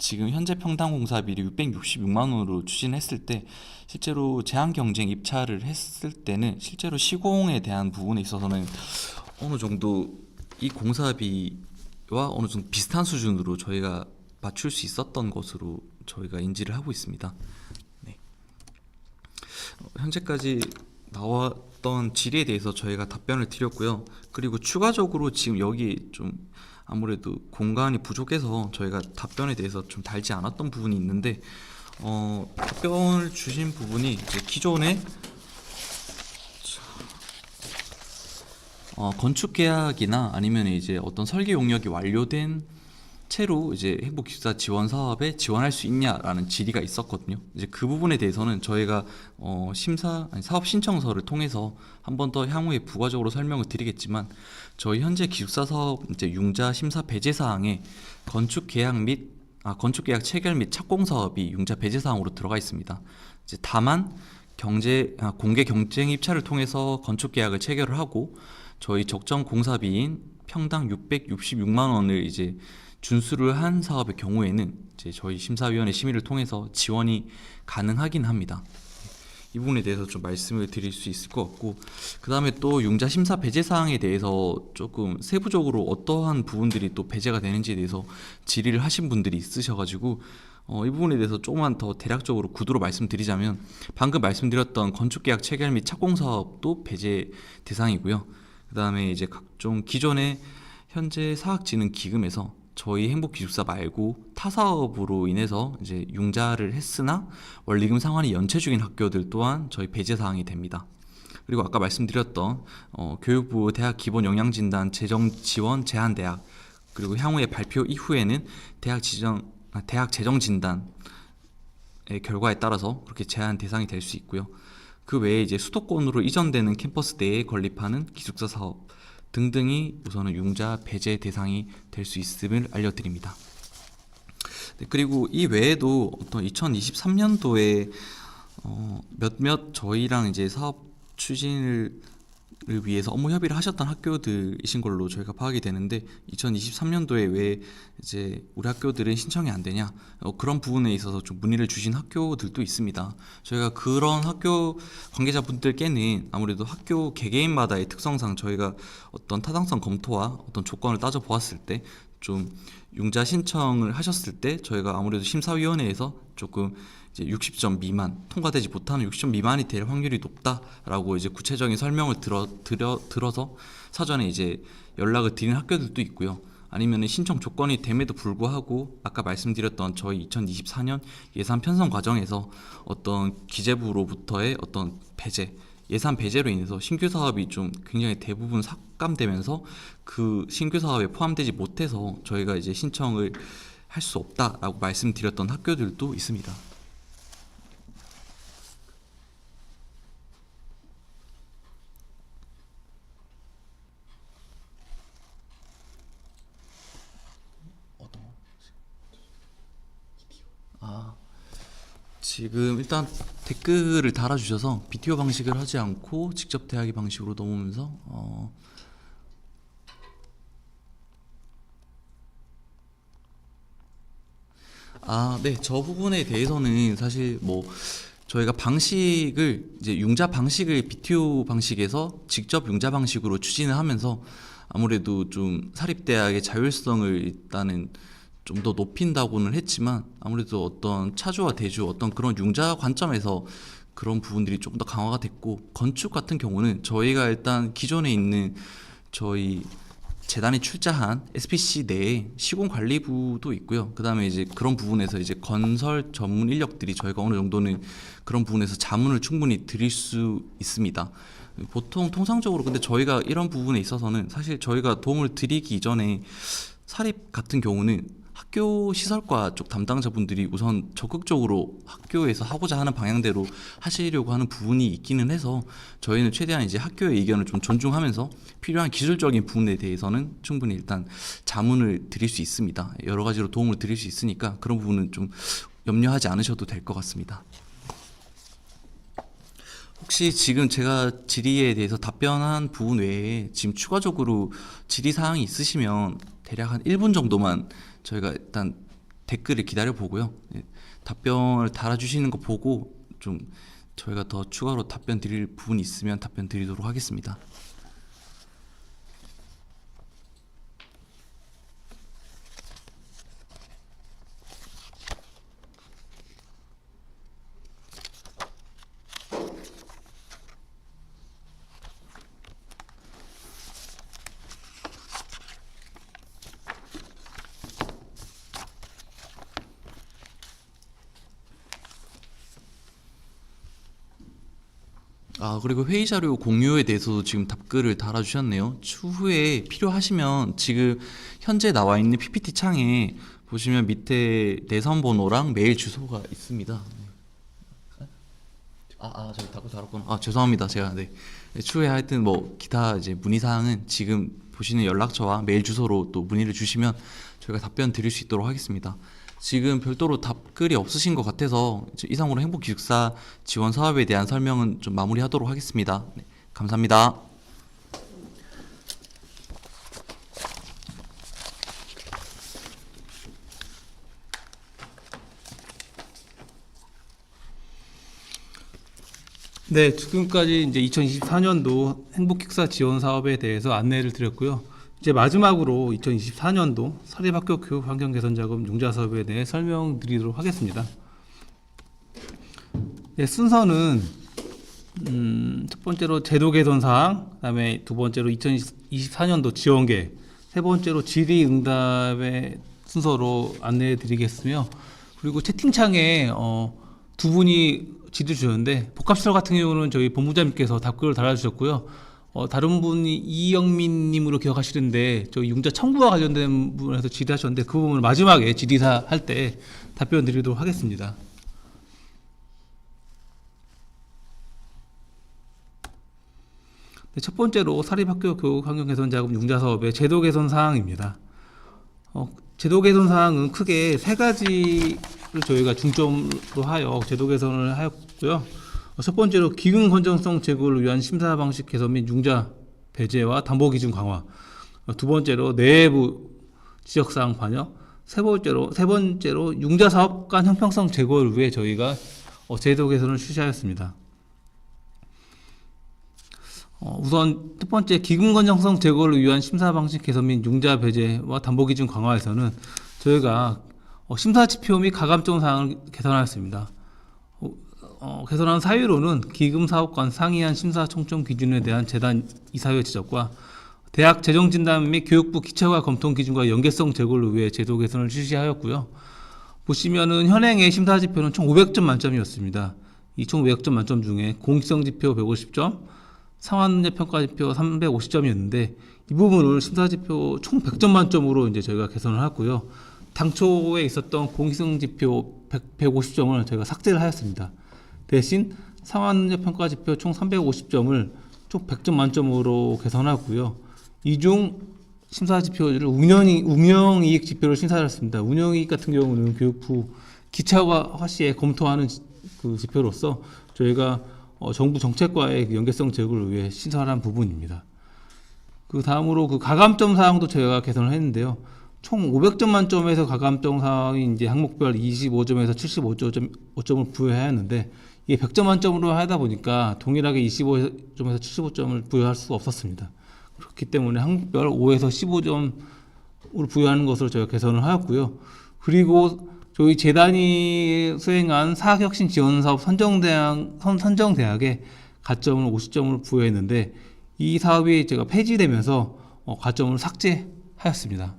지금 현재 평당 공사비를 666만 원으로 추진했을 때 실제로 제한 경쟁 입찰을 했을 때는 실제로 시공에 대한 부분에 있어서는 어느 정도 이 공사비와 어느 정도 비슷한 수준으로 저희가 맞출 수 있었던 것으로 저희가 인지를 하고 있습니다. 네. 현재까지 나왔던 질의에 대해서 저희가 답변을 드렸고요. 그리고 추가적으로 지금 여기 좀 아무래도 공간이 부족해서 저희가 답변에 대해서 좀 달지 않았던 부분이 있는데 답변을 주신 부분이 이제 기존에 건축 계약이나 아니면 이제 어떤 설계 용역이 완료된 채로 이제 행복기숙사 지원 사업에 지원할 수 있냐라는 질의가 있었거든요. 이제 그 부분에 대해서는 저희가 사업 신청서를 통해서 한 번 더 향후에 부가적으로 설명을 드리겠지만, 저희 현재 기숙사 사업 이제 융자 심사 배제 사항에 건축 계약 체결 및 착공 사업이 융자 배제 사항으로 들어가 있습니다. 이제 다만 공개 경쟁 입찰을 통해서 건축 계약을 체결을 하고 저희 적정 공사비인 평당 666만 원을 이제 준수를 한 사업의 경우에는 이제 저희 심사위원회 심의를 통해서 지원이 가능하긴 합니다. 이 부분에 대해서 좀 말씀을 드릴 수 있을 것 같고, 그 다음에 또 융자 심사 배제 사항에 대해서 조금 세부적으로 어떠한 부분들이 또 배제가 되는지에 대해서 질의를 하신 분들이 있으셔가지고 이 부분에 대해서 조금만 더 대략적으로 구도로 말씀드리자면, 방금 말씀드렸던 건축계약 체결 및 착공 사업도 배제 대상이고요. 그 다음에 이제 각종 기존의 현재 사학진흥기금에서 저희 행복기숙사 말고 타 사업으로 인해서 이제 융자를 했으나 원리금 상환이 연체 중인 학교들 또한 저희 배제 사항이 됩니다. 그리고 아까 말씀드렸던 교육부 대학 기본 영양 진단 재정 지원 제한 대학, 그리고 향후에 발표 이후에는 대학 재정 진단의 결과에 따라서 그렇게 제한 대상이 될 수 있고요. 그 외에 이제 수도권으로 이전되는 캠퍼스 내에 건립하는 기숙사 사업 등등이 우선은 융자 배제 대상이 될 수 있음을 알려드립니다. 네, 그리고 이 외에도 어떤 2023년도에 몇몇 저희랑 이제 사업 추진을 위해서 업무 협의를 하셨던 학교들이신 걸로 저희가 파악이 되는데, 2023년도에 왜 이제 우리 학교들은 신청이 안 되냐, 그런 부분에 있어서 좀 문의를 주신 학교들도 있습니다. 저희가 그런 학교 관계자분들께는 아무래도 학교 개개인마다의 특성상 저희가 어떤 타당성 검토와 어떤 조건을 따져 보았을 때 좀 융자 신청을 하셨을 때 저희가 아무래도 심사위원회에서 조금 이제 60점 미만, 통과되지 못하는 60점 미만이 될 확률이 높다라고 이제 구체적인 설명을 들어서 사전에 이제 연락을 드린 학교들도 있고요. 아니면 신청 조건이 됨에도 불구하고 아까 말씀드렸던 저희 2024년 예산 편성 과정에서 어떤 기재부로부터의 어떤 예산 배제로 인해서 신규 사업이 좀 굉장히 대부분 삭감되면서 그 신규 사업에 포함되지 못해서 저희가 이제 신청을 할 수 없다라고 말씀드렸던 학교들도 있습니다. 지금 일단 댓글을 달아주셔서 BTO 방식을 하지 않고 직접 대학의 방식으로 넘으면서 네, 저 부분에 대해서는 사실 뭐 저희가 방식을 이제 융자 방식을 BTO 방식에서 직접 융자 방식으로 추진을 하면서 아무래도 좀 사립대학의 자율성을 일단은 좀 더 높인다고는 했지만, 아무래도 어떤 차주와 대주 어떤 그런 융자 관점에서 그런 부분들이 조금 더 강화가 됐고, 건축 같은 경우는 저희가 일단 기존에 있는 저희 재단이 출자한 SPC 내에 시공관리부도 있고요. 그 다음에 이제 그런 부분에서 이제 건설 전문 인력들이 저희가 어느 정도는 그런 부분에서 자문을 충분히 드릴 수 있습니다. 보통 통상적으로 근데 저희가 이런 부분에 있어서는 사실 저희가 도움을 드리기 이전에 사립 같은 경우는 학교 시설과 쪽 담당자분들이 우선 적극적으로 학교에서 하고자 하는 방향대로 하시려고 하는 부분이 있기는 해서 저희는 최대한 이제 학교의 의견을 좀 존중하면서 필요한 기술적인 부분에 대해서는 충분히 일단 자문을 드릴 수 있습니다. 여러 가지로 도움을 드릴 수 있으니까 그런 부분은 좀 염려하지 않으셔도 될 것 같습니다. 혹시 지금 제가 질의에 대해서 답변한 부분 외에 지금 추가적으로 질의 사항이 있으시면 대략 한 1분 정도만 저희가 일단 댓글을 기다려 보고요. 답변을 달아주시는 거 보고 좀 저희가 더 추가로 답변 드릴 부분이 있으면 답변 드리도록 하겠습니다. 그리고 회의 자료 공유에 대해서도 지금 답글을 달아주셨네요. 추후에 필요하시면 지금 현재 나와 있는 PPT 창에 보시면 밑에 내선 번호랑 메일 주소가 있습니다. 저기 답글 달았구나. 죄송합니다. 제가 추후에 하여튼 뭐 기타 이제 문의 사항은 지금 보시는 연락처와 메일 주소로 또 문의를 주시면 저희가 답변 드릴 수 있도록 하겠습니다. 지금 별도로 답글이 없으신 것 같아서 이상으로 행복기숙사 지원 사업에 대한 설명은 좀 마무리하도록 하겠습니다. 네, 감사합니다. 네, 지금까지 이제 2024년도 행복기숙사 지원 사업에 대해서 안내를 드렸고요. 이제 마지막으로 2024년도 사립학교 교육 환경 개선 자금 융자 사업에 대해 설명드리도록 하겠습니다. 네, 순서는 첫 번째로 제도 개선 사항, 그다음에 두 번째로 2024년도 지원 계획, 세 번째로 질의응답의 순서로 안내해 드리겠으며, 그리고 채팅창에 두 분이 질의 주셨는데, 복합시설 같은 경우는 저희 본부장님께서 답글을 달아주셨고요. 다른 분이 이영민님으로 기억하시는데 저희 융자 청구와 관련된 부분에서 질의하셨는데 그 부분을 마지막에 질의사 할 때 답변 드리도록 하겠습니다. 네, 첫 번째로 사립학교 교육 환경 개선 자금 융자 사업의 제도 개선 사항입니다. 제도 개선 사항은 크게 세 가지를 저희가 중점으로 하여 제도 개선을 하였고요. 첫 번째로 기금 건전성 제고를 위한 심사 방식 개선 및 융자 배제와 담보 기준 강화. 두 번째로 내부 지적 사항 반영. 세 번째로 융자 사업 간 형평성 제고를 위해 저희가 제도 개선을 실시하였습니다. 우선 첫 번째 기금 건전성 제고를 위한 심사 방식 개선 및 융자 배제와 담보 기준 강화에서는 저희가 심사 지표 및 가감점 사항을 개선하였습니다. 개선한 사유로는 기금 사업관 상이한 심사 총점 기준에 대한 재단 이사회 지적과 대학 재정 진단 및 교육부 기초과 검토 기준과 연계성 제고를 위해 제도 개선을 실시하였고요. 보시면은 현행의 심사 지표는 총 500점 만점이었습니다. 이 총 500점 만점 중에 공익성 지표 150점, 상환 능력 평가 지표 350점이었는데 이 부분을 심사 지표 총 100점 만점으로 이제 저희가 개선을 했고요. 당초에 있었던 공익성 지표 150점을 저희가 삭제를 하였습니다. 대신 상환능력 평가 지표 총 350점을 총 100점 만점으로 개선하고요. 이 중 심사 지표를 운영이익 지표를 심사했습니다. 운영이익 같은 경우는 교육부 기차와 화시에 검토하는 그 지표로서 저희가 정부 정책과의 연계성 제고를 위해 신설한 부분입니다. 그 다음으로 그 가감점 사항도 저희가 개선을 했는데요. 총 500점 만점에서 가감점 사항이 이제 항목별 25점에서 75점을 부여해야 했는데 이게 100점 만점으로 하다 보니까 동일하게 25점에서 75점을 부여할 수가 없었습니다. 그렇기 때문에 항목별 5에서 15점으로 부여하는 것을 저희가 개선을 하였고요. 그리고 저희 재단이 수행한 사학혁신 지원사업 선정대학에 가점을 50점을 부여했는데 이 사업이 제가 폐지되면서 가점을 삭제하였습니다.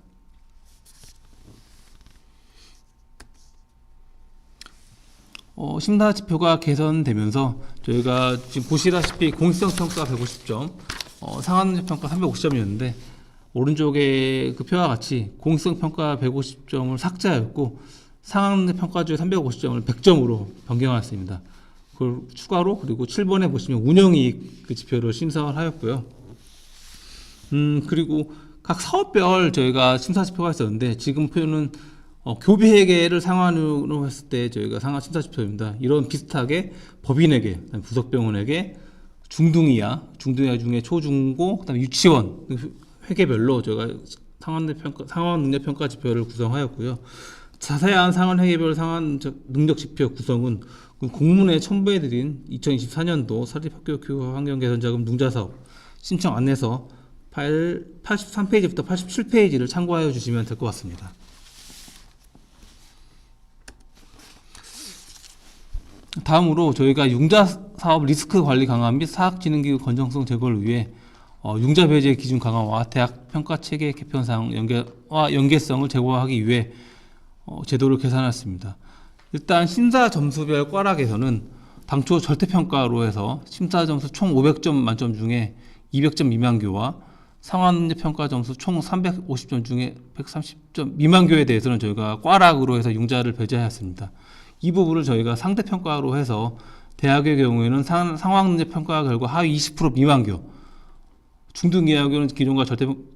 심사 지표가 개선되면서 저희가 지금 보시다시피 공익성 평가 150점, 상한 평가 350점이었는데 오른쪽에 그 표와 같이 공익성 평가 150점을 삭제하였고 상한 평가주의 350점을 100점으로 변경하였습니다. 그걸 추가로 그리고 7번에 보시면 운영이익 그 지표를 심사를 하였고요. 그리고 각 사업별 저희가 심사 지표가 있었는데 지금 표는 교비회계를 상환으로 했을 때 저희가 상환 심사 지표입니다. 이런 비슷하게 법인회계, 부속병원회계, 중등이하 중에 초중고, 그다음에 유치원 회계별로 저희가 상환 능력 평가 지표를 구성하였고요. 자세한 상환 회계별 상환 능력 지표 구성은 공문에 첨부해드린 2024년도 사립학교 교육 환경 개선 자금 융자 사업 신청 안내서 파일 83페이지부터 87페이지를 참고하여 주시면 될 것 같습니다. 다음으로 저희가 융자 사업 리스크 관리 강화 및 사학진흥기구 건전성 제고를 위해 융자 배제 기준 강화와 대학 평가 체계 개편 사항 연계성을 제고하기 위해 제도를 개선했습니다. 일단 심사 점수별 과락에서는 당초 절대평가로 해서 심사 점수 총 500점 만점 중에 200점 미만교와 상환평가 점수 총 350점 중에 130점 미만교에 대해서는 저희가 꽈락으로 해서 융자를 배제하였습니다. 이 부분을 저희가 상대평가로 해서 대학의 경우에는 상황문제평가 결과 하위 20% 미만교, 중등이하교는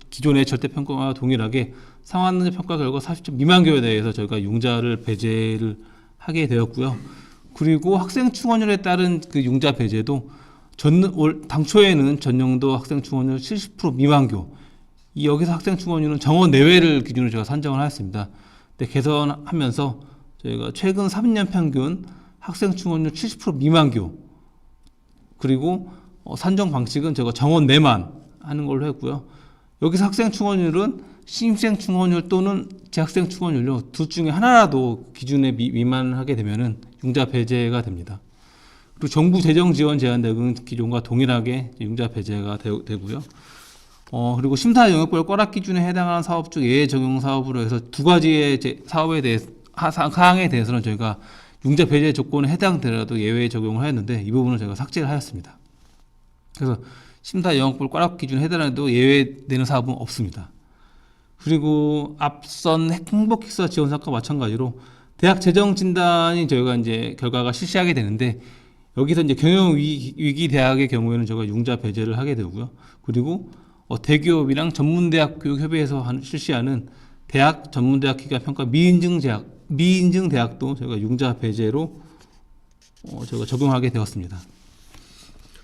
기존의 절대평가와 동일하게 상황문제평가 결과 40점 미만교에 대해서 저희가 융자를 배제를 하게 되었고요. 그리고 학생 충원율에 따른 그 융자 배제도 당초에는 전년도 학생 충원율 70% 미만교, 여기서 학생 충원율은 정원 내외를 기준으로 제가 산정을 하였습니다. 근데 개선하면서 저희가 최근 3년 평균 학생 충원율 70% 미만교, 그리고 산정 방식은 제가 정원 내만 하는 걸로 했고요. 여기서 학생 충원율은 신입생 충원율 또는 재학생 충원율로 둘 중에 하나라도 기준에 미만하게 되면은 융자 배제가 됩니다. 그리고 정부 재정 지원 제한 대응은 기존과 동일하게 융자 배제가 되고요. 그리고 심사 영역별 꽈락 기준에 해당하는 사업 중 예외 적용 사업으로 해서 두 가지의 사업에 대해서 사항에 대해서는 저희가 융자 배제 조건에 해당되더라도 예외 적용을 하였는데 이 부분은 제가 삭제를 하였습니다. 그래서 심사 영역별 꽈락 기준에 해당해도 예외되는 사업은 없습니다. 그리고 앞선 행복기사 지원 사업과 마찬가지로 대학 재정 진단이 저희가 이제 결과가 실시하게 되는데 여기서 이제 경영 위기 대학의 경우에는 저희가 융자 배제를 하게 되고요. 그리고 대기업이랑 전문대학 교육협의회에서 실시하는 대학 전문대학 기간 평가 미인증 대학도 저희가 융자 배제로 저희가 적용하게 되었습니다.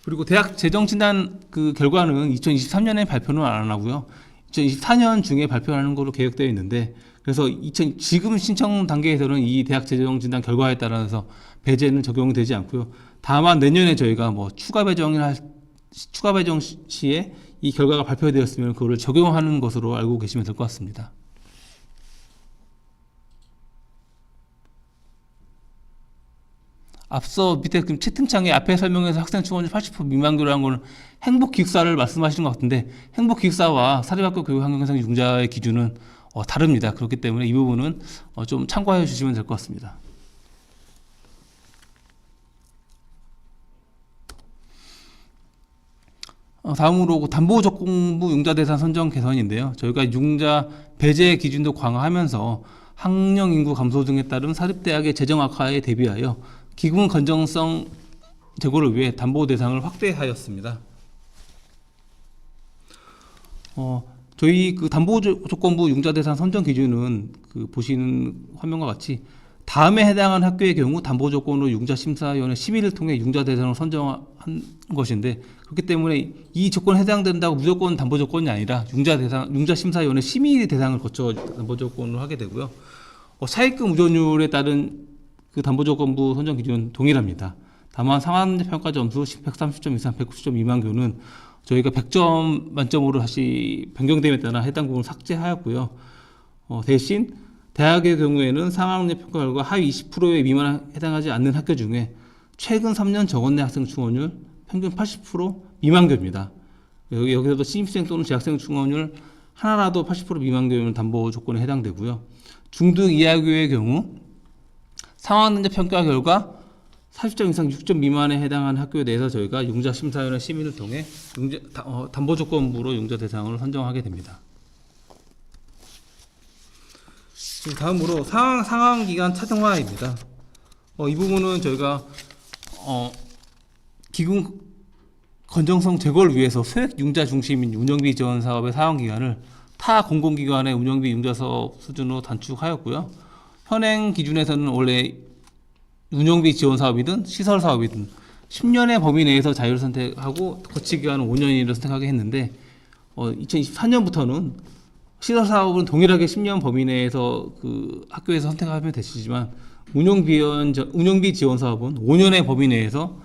그리고 대학 재정 진단 그 결과는 2023년에 발표는 안 하고요. 2024년 중에 발표하는 걸로 계획되어 있는데, 그래서 지금 신청 단계에서는 이 대학 재정 진단 결과에 따라서 배제는 적용되지 않고요. 다만 내년에 저희가 뭐 추가 배정 시에 이 결과가 발표되었으면 그거를 적용하는 것으로 알고 계시면 될 것 같습니다. 앞서 밑에 채팅창에 앞에 설명해서 학생 충원율 80% 미만교라는 거는 행복기숙사를 말씀하시는 것 같은데, 행복기숙사와 사립학교 교육환경상의 융자의 기준은 다릅니다. 그렇기 때문에 이 부분은 좀 참고해 주시면 될 것 같습니다. 다음으로 담보조건부 융자 대상 선정 개선인데요. 저희가 융자 배제 기준도 강화하면서 학령 인구 감소 등에 따른 사립대학의 재정 악화에 대비하여 기금 건전성 제고를 위해 담보 대상을 확대하였습니다. 저희 그 담보조건부 융자 대상 선정 기준은 그 보시는 화면과 같이 다음에 해당하는 학교의 경우 담보조건으로 융자심사위원회 심의를 통해 융자 대상을 선정한 것인데, 그렇기 때문에 이 조건에 해당된다고 무조건 담보조건이 아니라 융자심사위원회 심의 대상을 거쳐 담보조건으로 하게 되고요. 차입금 우전율에 따른 그 담보조건부 선정 기준은 동일합니다. 다만 상환평가 점수 130점 이상 190점 미만교는 저희가 100점 만점으로 다시 변경됨에 따라 해당 부분 삭제하였고요. 대신 대학의 경우에는 상황평가 결과 하위 20%에 미만에 해당하지 않는 학교 중에 최근 3년 정원 내 학생 충원율 평균 80% 미만교입니다. 여기서도 신입생 또는 재학생 충원율 하나라도 80% 미만교면 담보 조건에 해당되고요. 중등 이하교의 경우 상황평가 결과 40점 이상 6점 미만에 해당하는 학교에 대해서 저희가 융자심사위원회 심의를 통해 담보조건부로 융자 대상을 선정하게 됩니다. 지금 다음으로 상황기간 차등화입니다. 이 부분은 저희가 기금 건전성 제고를 위해서 소액 융자 중심인 운영비 지원 사업의 상황기간을 타 공공기관의 운영비 융자 사업 수준으로 단축하였고요. 현행 기준에서는 원래 운영비 지원 사업이든 시설 사업이든 10년의 범위 내에서 자율 선택하고 거치 기간은 5년이라 선택하게 했는데, 2024년부터는 시설 사업은 동일하게 10년 범위 내에서 그 학교에서 선택하면 되시지만 운영비 지원 사업은 5년의 범위 내에서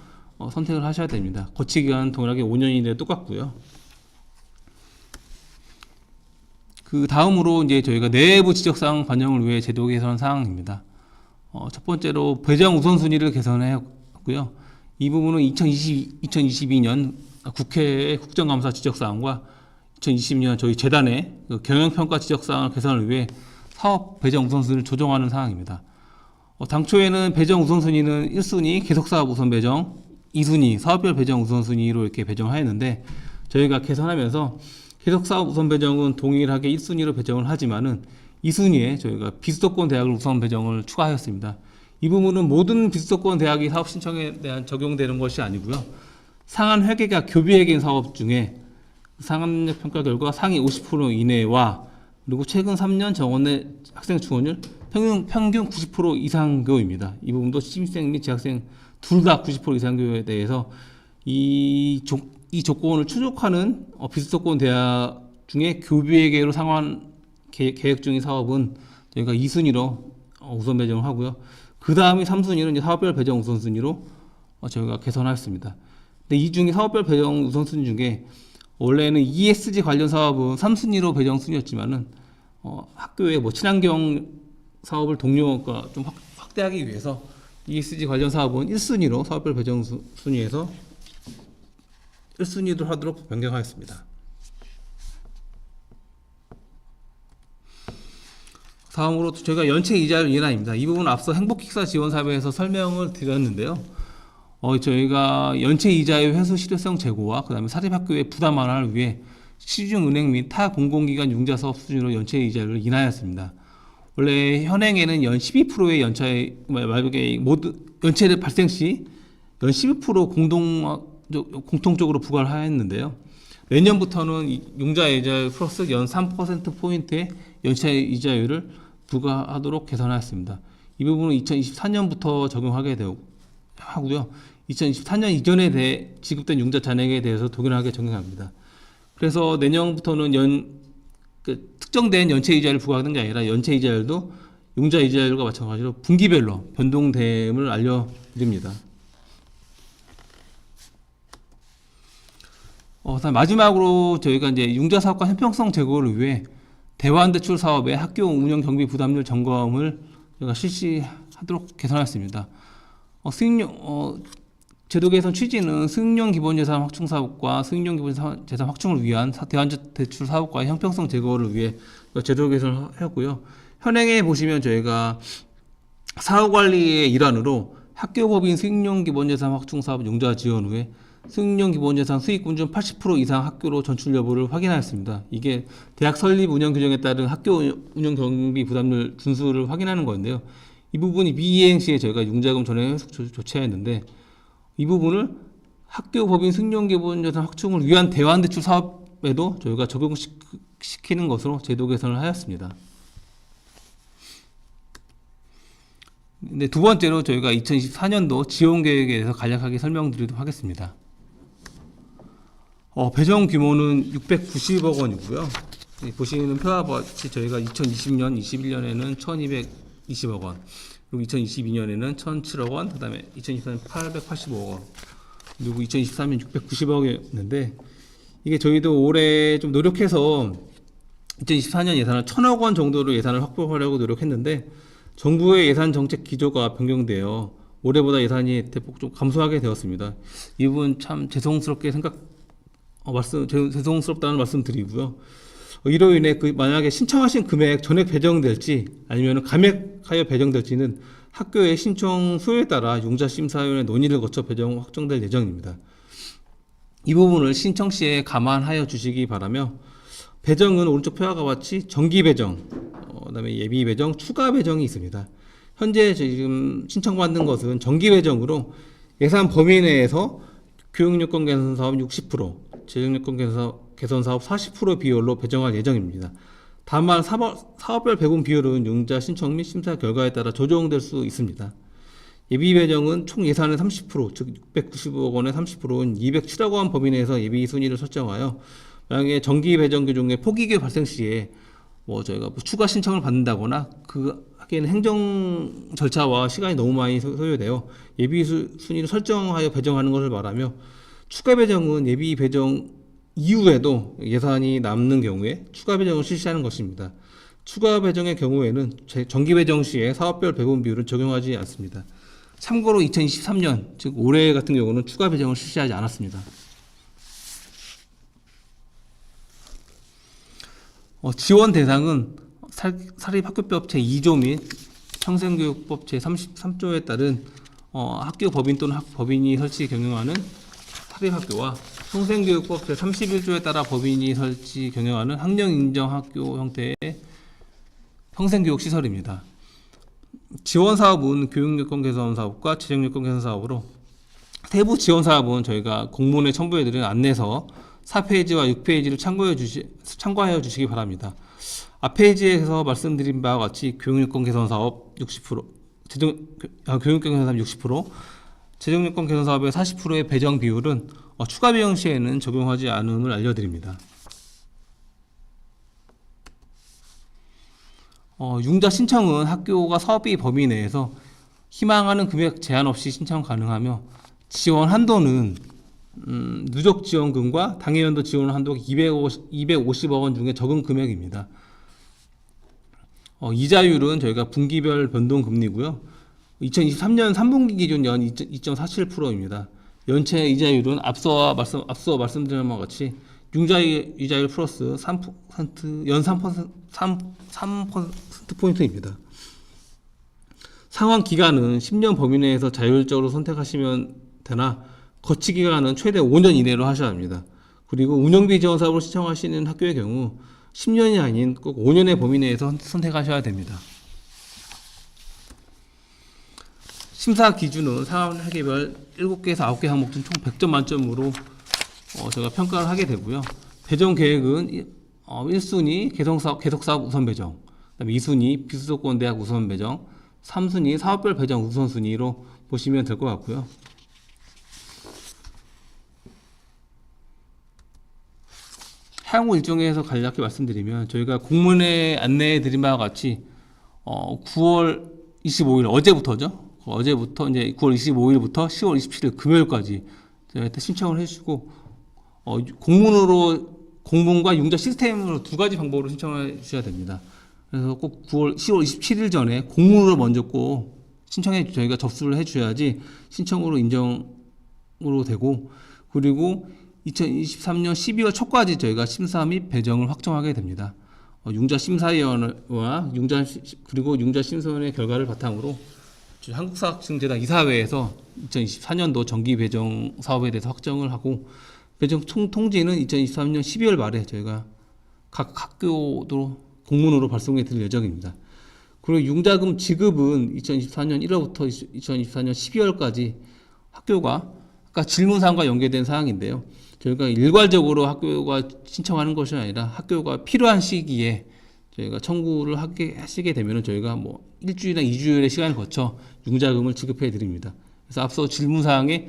선택을 하셔야 됩니다. 거치 기간은 동일하게 5년인데 똑같고요. 그 다음으로 이제 저희가 내부 지적사항 반영을 위해 제도 개선 사항입니다. 첫 번째로 배정 우선순위를 개선했고요. 이 부분은 2022년 국회의 국정감사 지적사항과 2020년 저희 재단의 경영평가 지적사항을 개선을 위해 사업 배정 우선순위를 조정하는 사항입니다. 당초에는 배정 우선순위는 1순위 계속사업 우선 배정, 2순위 사업별 배정 우선순위로 이렇게 배정하였는데 저희가 개선하면서 계속사업 우선 배정은 동일하게 1순위로 배정을 하지만은 2순위에 저희가 비수도권 대학을 우선 배정을 추가하였습니다. 이 부분은 모든 비수도권 대학이 사업 신청에 대한 적용되는 것이 아니고요. 상한 회계가 교비회계인 사업 중에 상한력 평가 결과 상위 50% 이내와 그리고 최근 3년 정원내 학생 지원율 평균 90% 이상교입니다. 이 부분도 신입생 및 재학생 둘 다 90% 이상교에 대해서 이 조건을 충족하는 비수도권 대학 중에 교비회계로 상환 계획 중인 사업은 저희가 2순위로 우선 배정을 하고요. 그 다음에 3순위는 이제 사업별 배정 우선순위로 저희가 개선하였습니다. 근데 이 중에 사업별 배정 우선순위 중에 원래는 ESG 관련 사업은 3순위로 배정 순위였지만은 학교의 뭐 친환경 사업을 동료가 좀 확대하기 위해서 ESG 관련 사업은 1순위로 사업별 배정 순위에서 1순위로 하도록 변경하였습니다. 다음으로 저희가 연체 이자율 인하입니다. 이 부분은 앞서 행복기사 지원 사업에서 설명을 드렸는데요. 저희가 연체 이자율 회수 실효성 제고와 그다음에 사립학교의 부담 완화를 위해 시중은행 및 타 공공기관 융자 사업 수준으로 연체 이자율을 인하였습니다. 원래 현행에는 연 12%의 연차의 모두 연체를 발생 시 연 12% 공통적으로 부과를 하였는데요. 내년부터는 융자 이자율 플러스 연 3% 포인트의 연체 이자율을 부과하도록 개선하였습니다. 이 부분은 2024년부터 적용하게 하고요. 2024년 이전에 대해 지급된 융자 잔액에 대해서 동일하게 적용합니다. 그래서 내년부터는 특정된 연체 이자율을 부과하는 게 아니라 연체 이자율도 융자 이자율과 마찬가지로 분기별로 변동됨을 알려드립니다. 마지막으로 저희가 이제 융자 사업과 형평성 제고를 위해 대환대출 사업의 학교 운영 경비 부담률 점검을 저희가 실시하도록 개선하였습니다. 제도 개선 취지는 수익용 기본재산 확충 사업과 수익용 기본재산 확충을 위한 대환대출 사업과의 형평성 제고를 위해 제도 개선을 하였고요. 현행에 보시면 저희가 사후관리의 일환으로 학교법인 수익용 기본재산 확충 사업 융자 지원 후에 수익용 기본재산 수익 군준 80% 이상 학교로 전출 여부를 확인하였습니다. 이게 대학 설립 운영 규정에 따른 학교 운영 경비 부담률 준수를 확인하는 건데요. 이 부분이 미이행 시에 저희가 융자금 전액 회수 조치하였는데 이 부분을 학교 법인 수익용 기본재산 확충을 위한 대환대출 사업에도 저희가 적용시키는 것으로 제도 개선을 하였습니다. 네, 두 번째로 저희가 2024년도 지원 계획에 대해서 간략하게 설명드리도록 하겠습니다. 배정 규모는 690억 원이고요. 보시는 표와 같이 저희가 2020년, 21년에는 1220억 원, 그리고 2022년에는 1007억 원, 그 다음에 2024년 885억 원, 그리고 2023년 690억이었는데 이게 저희도 올해 좀 노력해서 2024년 예산을 1000억 원 정도로 예산을 확보하려고 노력했는데 정부의 예산 정책 기조가 변경되어 올해보다 예산이 대폭 좀 감소하게 되었습니다. 이 부분 참 죄송스럽게 죄송스럽다는 말씀 드리고요. 이로 인해 만약에 신청하신 금액 전액 배정될지 아니면 감액하여 배정될지는 학교의 신청 수요에 따라 융자심사위원회 논의를 거쳐 배정 확정될 예정입니다. 이 부분을 신청 시에 감안하여 주시기 바라며 배정은 오른쪽 표와 같이 정기 배정, 그다음에 예비 배정, 추가 배정이 있습니다. 현재 지금 신청받는 것은 정기 배정으로 예산 범위 내에서 교육요건 개선 사업 60%, 재정요건 개선 사업 40% 비율로 배정할 예정입니다. 다만 사업별 배분 비율은 융자 신청 및 심사 결과에 따라 조정될 수 있습니다. 예비 배정은 총 예산의 30%, 즉 690억 원의 30%는 207억 원 범위 내에서 예비 순위를 설정하여 만약에 정기 배정 규정의 포기계 발생 시에 저희가 추가 신청을 받는다거나 하기에는 행정 절차와 시간이 너무 많이 소요되어 예비 순위를 설정하여 배정하는 것을 말하며 추가 배정은 예비 배정 이후에도 예산이 남는 경우에 추가 배정을 실시하는 것입니다. 추가 배정의 경우에는 정기 배정 시에 사업별 배분 비율을 적용하지 않습니다. 참고로 2023년, 즉 올해 같은 경우는 추가 배정을 실시하지 않았습니다. 지원 대상은 사립학교법 제2조 및 평생교육법 제33조에 따른 학교 법인 또는 법인이 설치 경영하는 사립학교와 평생교육법 제31조에 따라 법인이 설치 경영하는 학령인정학교 형태의 평생교육시설입니다. 지원사업은 교육여건 개선 사업과 재정여건 개선 사업으로 세부 지원사업은 저희가 공문에 첨부해드린 안내서 4페이지와 6페이지를 참고하여 주시기 바랍니다. 앞 페이지에서 말씀드린 바와 같이 교육여건 개선 사업 60%, 교육여건 개선 사업 60%, 재정여건 개선 사업의 40%의 배정 비율은 추가 비용 시에는 적용하지 않음을 알려드립니다. 융자 신청은 학교가 사업비 범위 내에서 희망하는 금액 제한 없이 신청 가능하며 지원 한도는 누적 지원금과 당해연도 지원 한도가 250억 원 중에 적은 금액입니다. 이자율은 저희가 분기별 변동 금리고요. 2023년 3분기 기준 연 2.47%입니다. 연체 이자율은 앞서 말씀드린 바와 같이 융자 이자율 플러스 3%, 연 3%포인트입니다. 상환 기간은 10년 범위 내에서 자율적으로 선택하시면 되나 거치 기간은 최대 5년 이내로 하셔야 합니다. 그리고 운영비 지원 사업을 신청하시는 학교의 경우 10년이 아닌 꼭 5년의 범위 내에서 선택하셔야 됩니다. 심사 기준은 상황회계별 7개에서 9개 항목 중 총 100점 만점으로 저희가 평가를 하게 되고요. 배정 계획은 1순위 계속사업 우선 배정, 그다음에 2순위 비수도권 대학 우선 배정, 3순위 사업별 배정 우선순위로 보시면 될 것 같고요. 향후 일정에서 간략히 말씀드리면 저희가 공문에 안내해 드린 바와 같이 9월 25일 어제부터 이제 9월 25일부터 10월 27일 금요일까지 저희한테 신청을 해주시고 공문과 융자 시스템으로 두 가지 방법으로 신청해 주셔야 됩니다. 그래서 꼭 10월 27일 전에 공문으로 먼저 꼭 신청해 저희가 접수를 해줘야지 신청으로 인정으로 되고 그리고 2023년 12월 초까지 저희가 심사 및 배정을 확정하게 됩니다. 융자심사위원회와 융자심사위원회 결과를 바탕으로 한국사학생재단 이사회에서 2024년도 정기 배정 사업에 대해서 확정을 하고 배정 통지는 2023년 12월 말에 저희가 각 학교도 공문으로 발송해 드릴 예정입니다. 그리고 융자금 지급은 2024년 1월부터 2024년 12월까지 학교가 아까 질문사항과 연계된 사항인데요. 저희가 일괄적으로 학교가 신청하는 것이 아니라 학교가 필요한 시기에 저희가 청구를 하시게 되면 저희가 뭐 일주일이나 2주일의 시간을 거쳐 융자금을 지급해 드립니다. 그래서 앞서 질문사항에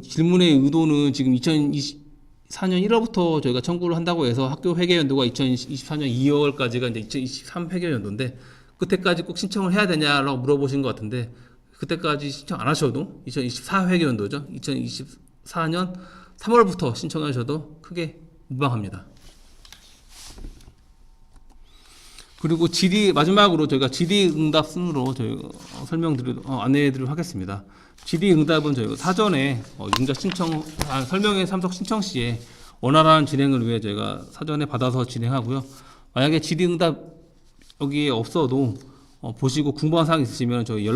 질문의 의도는 지금 2024년 1월부터 저희가 청구를 한다고 해서 학교 회계연도가 2024년 2월까지가 이제 2023 회계연도인데 그때까지 꼭 신청을 해야 되냐라고 물어보신 것 같은데 그때까지 신청 안 하셔도 2024 회계연도죠. 2024년 3월부터 신청하셔도 크게 무방합니다. 그리고 마지막으로 저희가 질의응답 순으로 저희가 안내해드리도록 하겠습니다. 질의응답은 저희가 사전에 융자 설명회 참석 신청 시에 원활한 진행을 위해 저희가 사전에 받아서 진행하고요. 만약에 질의응답 여기에 없어도 보시고 궁금한 사항 있으시면 저희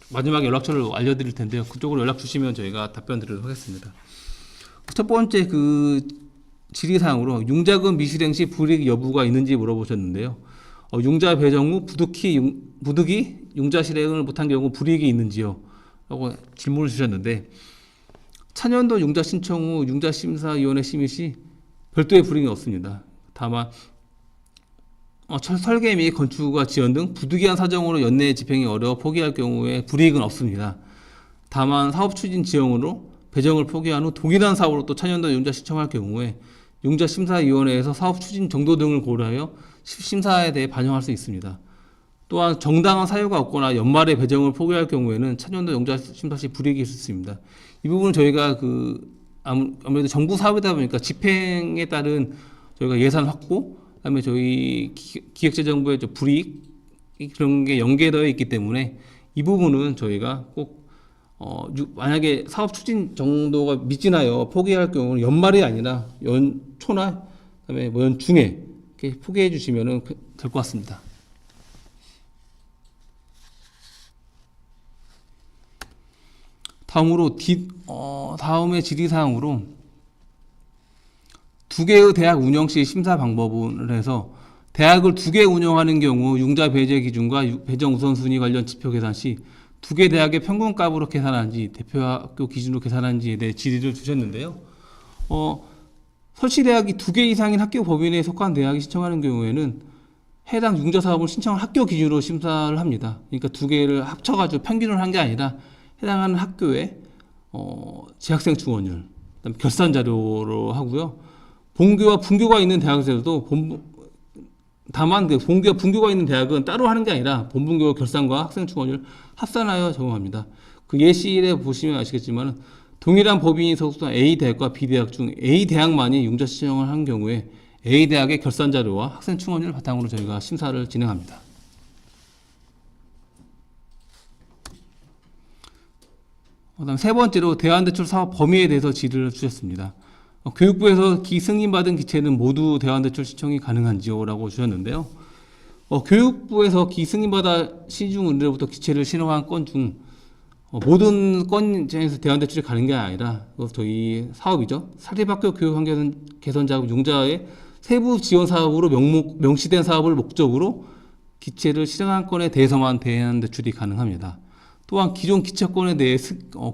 마지막 연락처를 알려드릴 텐데요. 그쪽으로 연락 주시면 저희가 답변 드리도록 하겠습니다. 첫 번째 질의사항으로 융자금 미실행 시 불이익 여부가 있는지 물어보셨는데요. 융자 배정 후 부득이 융자 실행을 못한 경우 불이익이 있는지요? 라고 질문을 주셨는데 차년도 융자 신청 후 융자심사위원회 심의 시 별도의 불이익은 없습니다. 다만 설계 및 건축과 지연 등 부득이한 사정으로 연내 집행이 어려워 포기할 경우에 불이익은 없습니다. 다만 사업 추진 지연으로 배정을 포기한 후 동일한 사업으로 또 차년도 융자 신청할 경우에 융자심사위원회에서 사업 추진 정도 등을 고려하여 심사에 대해 반영할 수 있습니다. 또한 정당한 사유가 없거나 연말에 배정을 포기할 경우에는 차년도 융자 심사 시 불이익이 있을 수 있습니다. 이 부분은 저희가 아무래도 정부 사업이다 보니까 집행에 따른 저희가 예산 확보, 그다음에 저희 기획재정부의 불이익 그런 게 연계되어 있기 때문에 이 부분은 저희가 꼭 만약에 사업 추진 정도가 미진하여 포기할 경우는 연말이 아니라 연초나 그다음에 연중에 이렇게 포기해 주시면 될 것 같습니다. 다음으로 다음의 질의사항으로 두 개의 대학 운영 시 심사 방법을 해서 대학을 두 개 운영하는 경우 융자 배제 기준과 배정 우선순위 관련 지표 계산 시 두 개 대학의 평균값으로 계산하는지 대표학교 기준으로 계산하는지에 대해 질의를 주셨는데요. 설치대학이 두 개 이상인 학교 법인에 속한 대학이 신청하는 경우에는 해당 융자 사업을 신청한 학교 기준으로 심사를 합니다. 그러니까 두 개를 합쳐가지고 평균을 한 게 아니라 해당하는 학교의 재학생 충원율, 그다음에 결산 자료로 하고요. 본교와 분교가 있는 대학에서도 다만 그 본교와 분교가 있는 대학은 따로 하는 게 아니라 본분교 결산과 학생 충원율 합산하여 적용합니다. 그 예시에 보시면 아시겠지만 동일한 법인이 소속한 A 대학과 B 대학 중 A 대학만이 융자 신청을 한 경우에 A 대학의 결산 자료와 학생 충원율 바탕으로 저희가 심사를 진행합니다. 그다음 세 번째로 대안대출 사업 범위에 대해서 질의를 주셨습니다. 교육부에서 기승인받은 기체는 모두 대안대출 신청이 가능한지요? 라고 주셨는데요. 교육부에서 기승인받아 시중 의뢰로부터 기체를 신청한 건 중 모든 건에서 대안대출이 가는 게 아니라 저희 사업이죠. 사립학교 교육환경 개선자금 융자의 세부 지원 사업으로 명시된 사업을 목적으로 기체를 실행한 건에 대해서만 대안대출이 가능합니다. 또한 기존 기체권에 대해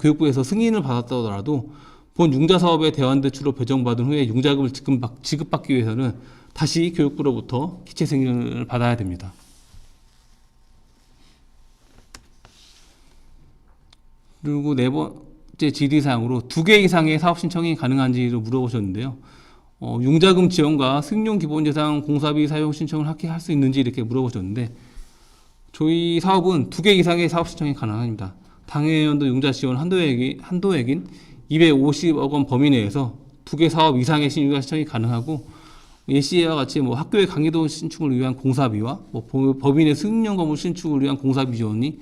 교육부에서 승인을 받았더라도 본 융자 사업의 대안대출로 배정받은 후에 융자금을 지급받기 위해서는 다시 교육부로부터 기체 승인을 받아야 됩니다. 그리고 네 번째 질의사항으로 두 개 이상의 사업 신청이 가능한지를 물어보셨는데요. 융자금 지원과 승용 기본재산 공사비 사용 신청을 할 수 있는지 이렇게 물어보셨는데 저희 사업은 두 개 이상의 사업 신청이 가능합니다. 당해연도 융자 지원 한도액인 250억 원 범위 내에서 두 개 사업 이상의 융자 신청이 가능하고 예시와 같이 학교의 강의도 신축을 위한 공사비와 법인의 승용 건물 신축을 위한 공사비 지원이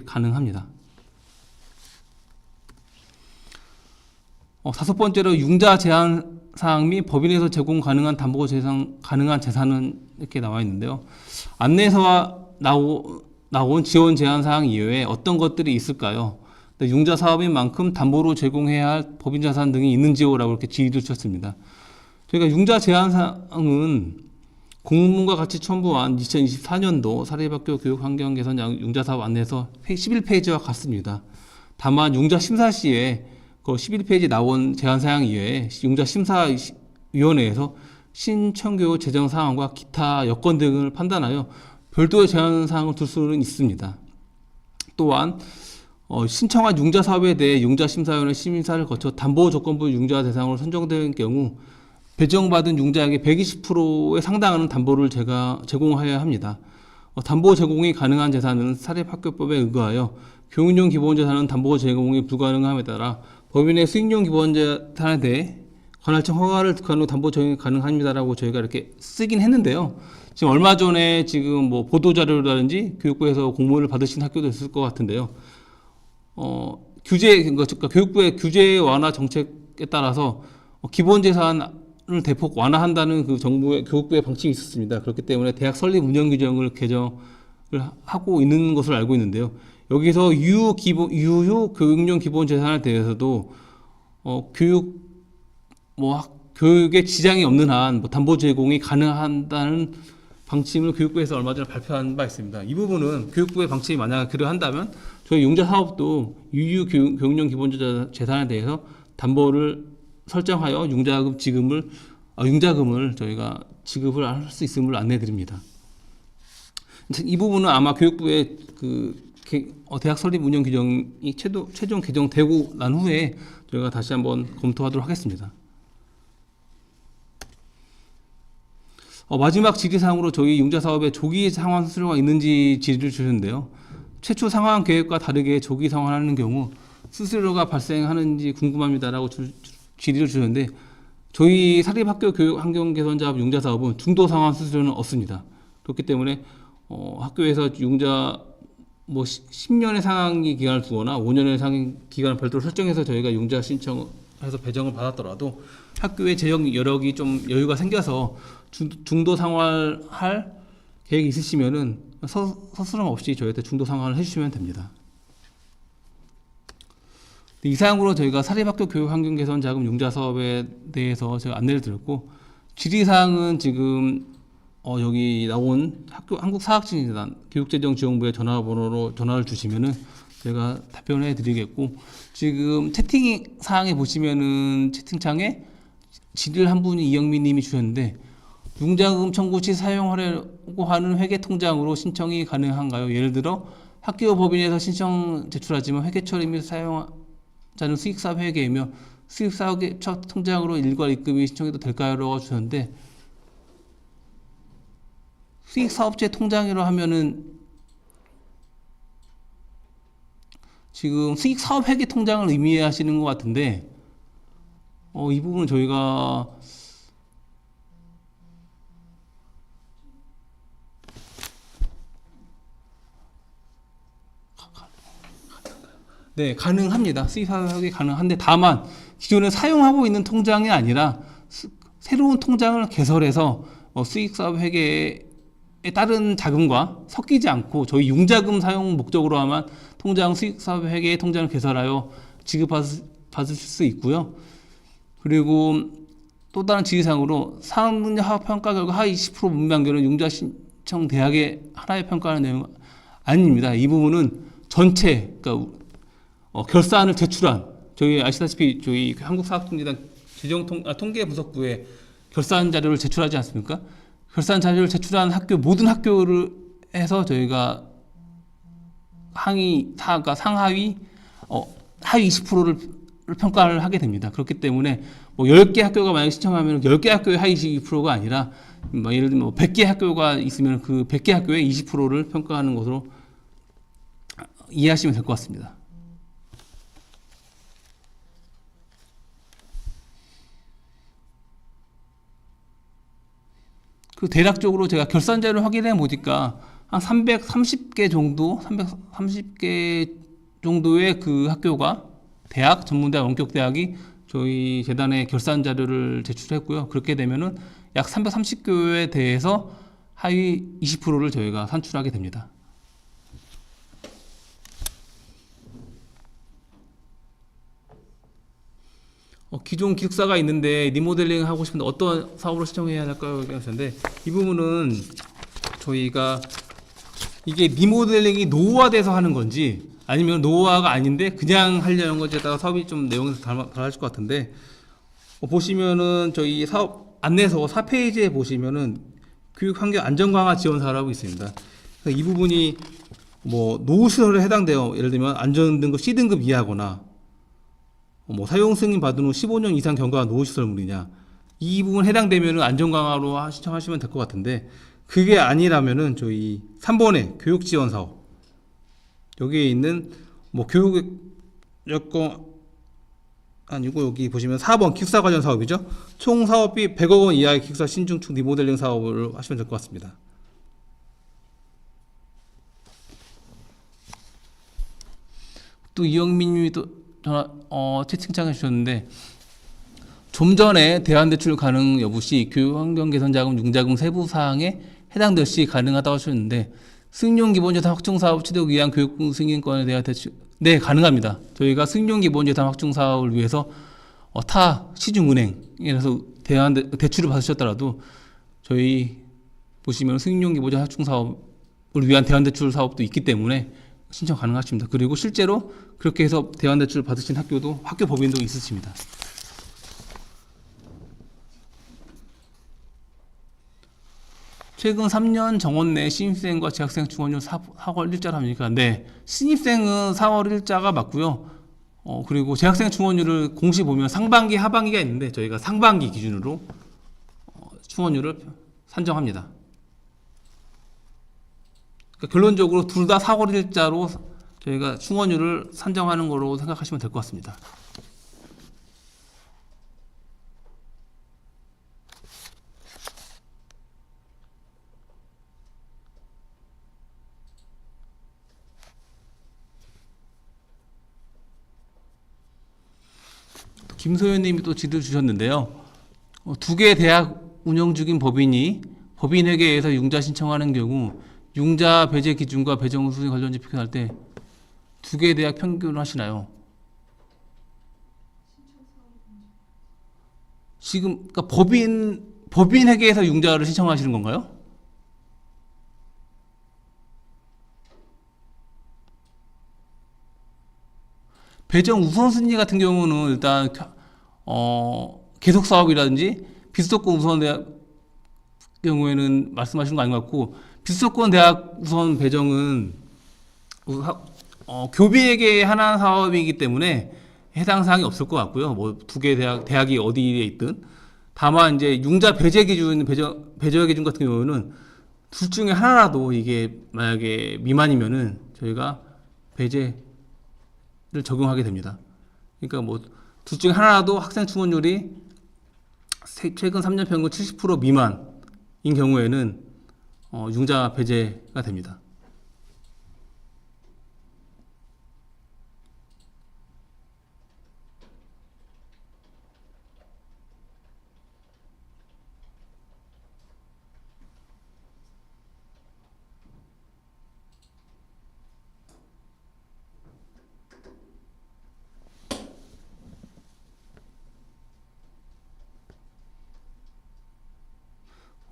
가능합니다. 다섯 번째로 융자 제한 사항 및 법인에서 제공 가능한 담보 가능한 재산은 이렇게 나와 있는데요. 안내에서 나온 지원 제한 사항 이외에 어떤 것들이 있을까요? 융자 사업인 만큼 담보로 제공해야 할 법인 자산 등이 있는지요라고 이렇게 질의를 주셨습니다. 저희가 융자 제한 사항은 공문과 같이 첨부한 2024년도 사립학교 교육환경 개선 융자 사업 안내서 11페이지와 같습니다. 다만 융자 심사 시에 그 11페이지 나온 제한 사항 이외에 융자 심사위원회에서 신청교 재정 사항과 기타 여건 등을 판단하여 별도의 제한 사항을 둘 수는 있습니다. 또한 신청한 융자 사업에 대해 융자 심사위원회 심사를 거쳐 담보 조건부 융자 대상으로 선정된 경우 배정받은 융자액의 120%에 상당하는 담보를 제공하여야 합니다. 담보 제공이 가능한 재산은 사립학교법에 의거하여 교육용 기본재산은 담보 제공이 불가능함에 따라 법인의 수익용 기본재산에 대해 관할청 허가를 득한 후 담보 적용이 가능합니다라고 저희가 이렇게 쓰긴 했는데요. 지금 얼마 전에 지금 보도자료라든지 교육부에서 공문을 받으신 학교도 있을 것 같은데요. 그러니까 교육부의 규제 완화 정책에 따라서 기본재산을 대폭 완화한다는 그 정부의 교육부의 방침이 있었습니다. 그렇기 때문에 대학 설립 운영 규정을 개정을 하고 있는 것을 알고 있는데요. 여기서 유효 교육용 기본재산에 대해서도 교육에 지장이 없는 한 담보 제공이 가능하다는 방침을 교육부에서 얼마 전에 발표한 바 있습니다. 이 부분은 교육부의 방침이 만약 그러한다면 저희 융자 사업도 유유 교육용 기본재산에 대해서 담보를 설정하여 융자금을 저희가 지급을 할 수 있음을 안내드립니다. 이 부분은 아마 교육부의 대학 설립 운영 규정이 최종 개정되고 난 후에 저희가 다시 한번 검토하도록 하겠습니다. 마지막 질의사항으로 저희 융자 사업에 조기 상환 수수료가 있는지 질의를 주셨는데요. 최초 상환 계획과 다르게 조기 상환하는 경우 수수료가 발생하는지 궁금합니다라고 질의를 주셨는데 저희 사립학교 교육환경개선자업 융자 사업은 중도 상환 수수료는 없습니다. 그렇기 때문에 학교에서 융자 10년의 상환기 기간을 두거나 5년의 상환 기간을 별도로 설정해서 저희가 융자 신청해서 배정을 받았더라도 학교의 재정 여력이 좀 여유가 생겨서 중도 상환할 계획이 있으시면은 서스럼 없이 저희한테 중도 상환을 해주시면 됩니다. 이상으로 저희가 사립학교 교육 환경 개선 자금 융자 사업에 대해서 제가 안내를 드렸고, 질의사항은 지금 여기 나온 한국사학진흥재단 교육재정지원부의 전화번호로 전화를 주시면은 제가 답변해 드리겠고, 지금 채팅창에 보시면은 채팅창에 질의를 한 분이 이영민 님이 주셨는데, 융자금 청구 시 사용하려고 하는 회계통장으로 신청이 가능한가요? 예를 들어 학교 법인에서 신청 제출하지만 회계처리 및 사용자는 수익사업 회계이며 수익사업 통장으로 일괄 입금이 신청해도 될까요? 라고 주셨는데, 수익사업체 통장으로 하면은 지금 수익사업 회계 통장을 의미하시는 것 같은데, 이 부분은 저희가 네, 가능합니다. 수익사업 회계 가능한데, 다만 기존에 사용하고 있는 통장이 아니라 새로운 통장을 개설해서 수익사업 회계에 다른 자금과 섞이지 않고 저희 융자금 사용 목적으로만 통장 수익사업 회계 통장을 개설하여 지급받으실 수 있고요. 그리고 또 다른 지휘사항으로 상분야 합 평가 결과 하위 20% 문방교는 융자 신청 대학의 하나의 평가하는 내용 아닙니다. 이 부분은 전체 그러니까 결산을 제출한, 저희 아시다시피 저희 한국사학통계단 통계분석부에 결산 자료를 제출하지 않습니까? 결산 자료를 제출한 학교 모든 학교를 해서 저희가 상하위 하위 20%를 평가를 하게 됩니다. 그렇기 때문에 10개 학교가 만약 신청하면 10개 학교의 하위 20%가 아니라 예를 들면 100개 학교가 있으면 그 100개 학교의 20%를 평가하는 것으로 이해하시면 될 것 같습니다. 그 대략적으로 제가 결산 자료를 확인해 보니까 한 330개 정도의 그 학교가 대학, 전문대학, 원격대학이 저희 재단에 결산 자료를 제출했고요. 그렇게 되면은 약 330교에 대해서 하위 20%를 저희가 산출하게 됩니다. 기존 기숙사가 있는데 리모델링 하고 싶은데 어떤 사업으로 신청해야 할까요? 하셨는데, 이 부분은 저희가 이게 리모델링이 노후화돼서 하는 건지 아니면 노후화가 아닌데 그냥 하려는 건지에 따라 사업이 좀 내용에서 달라질 것 같은데, 보시면은 저희 사업 안내서 4페이지에 보시면은 교육환경 안전강화 지원 사업이 있습니다. 이 부분이 노후시설에 해당돼요. 예를 들면 안전등급 C등급 이하거나 사용 승인 받은 후 15년 이상 경과한 노후시설물이냐, 이 부분 해당되면 안전강화로 신청하시면 될 것 같은데, 그게 아니라면은 저희 3번에 교육지원사업, 여기에 있는 교육 여건 아니고 여기 보시면 4번 기숙사 관련 사업이죠. 총 사업비 100억 원 이하의 기숙사 신중축 리모델링 사업을 하시면 될 것 같습니다. 또 이영민 님이 또 채팅창에 주셨는데, 좀 전에 대안대출 가능 여부 시 교육환경개선자금 융자금 세부 사항에 해당될 시 가능하다고 하셨는데, 수익용 기본재산 확충 사업 취득 위한 교육 승인권에 대한 대출, 네, 가능합니다. 저희가 수익용 기본재산 확충 사업을 위해서 타 시중은행에서 대출을 받으셨더라도 저희 보시면 수익용 기본재산 확충 사업을 위한 대안대출 사업도 있기 때문에 신청 가능하십니다. 그리고 실제로 그렇게 해서 대안대출 받으신 학교 법인도 있으십니다. 최근 3년 정원 내 신입생과 재학생 중원율 4월 1자로 합니까? 네, 신입생은 4월 1자가 맞고요. 그리고 재학생 중원율을 공시 보면 상반기, 하반기가 있는데 저희가 상반기 기준으로 중원율을 산정합니다. 그러니까 결론적으로 둘 다 4월 1자로 저희가 충원율을 산정하는 거로 생각하시면 될 것 같습니다. 김소연님이 또 질의를 주셨는데요. 2개 대학 운영 중인 법인이 법인회계에서 융자 신청하는 경우 융자 배제 기준과 배정 수준 관련 지표 할 때 2개 대학 평균을 하시나요? 지금 그러니까 법인회계에서 융자를 신청하시는 건가요? 배정 우선순위 같은 경우는 일단 계속 사업이라든지 비수도권 우선 대학 경우에는 말씀하시는 거 아닌 것 같고, 비수도권 대학 우선 배정은 교비회계 하나 사업이기 때문에 해당 사항이 없을 것 같고요. 뭐 두 개 대학이 어디에 있든. 다만 이제 융자 배제 기준, 배제 기준 같은 경우는 둘 중에 하나라도 이게 만약에 미만이면은 저희가 배제를 적용하게 됩니다. 그러니까 뭐 둘 중에 하나라도 학생 충원율이 최근 3년 평균 70% 미만인 경우에는 융자 배제가 됩니다.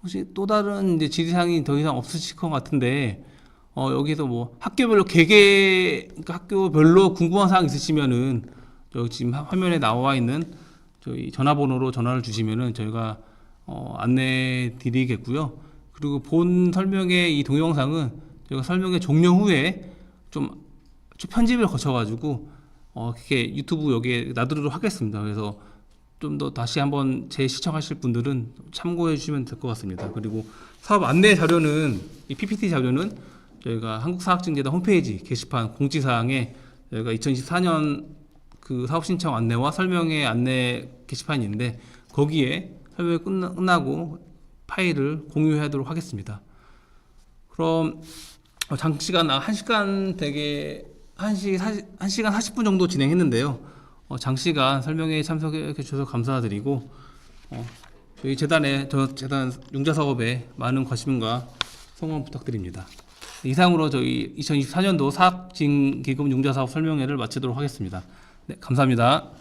혹시 또 다른 이제 질의사항이 더 이상 없으실 것 같은데, 여기서 뭐 학교별로 그러니까 학교별로 궁금한 사항 있으시면은 여기 지금 화면에 나와 있는 저희 전화번호로 전화를 주시면은 저희가 안내 드리겠고요. 그리고 본 설명의 이 동영상은 저희가 설명의 종료 후에 좀 편집을 거쳐가지고 이렇게 유튜브 여기에 놔두도록 하겠습니다. 그래서 좀 더 다시 한번 재시청하실 분들은 참고해 주시면 될 것 같습니다. 그리고 사업 안내 자료는, 이 PPT 자료는 저희가 한국사학증재단 홈페이지 게시판 공지사항에 저희가 2024년 그 사업 신청 안내와 설명의 안내 게시판이 있는데, 거기에 설명이 끝나고 파일을 공유하도록 하겠습니다. 그럼 장시간 1시간 되게 1시간 40분 정도 진행했는데요. 장시간 설명회에 참석해 주셔서 감사드리고, 저희 재단 융자 사업에 많은 관심과 성원 부탁드립니다. 이상으로 저희 2024년도 사학진기금 융자 사업 설명회를 마치도록 하겠습니다. 네, 감사합니다.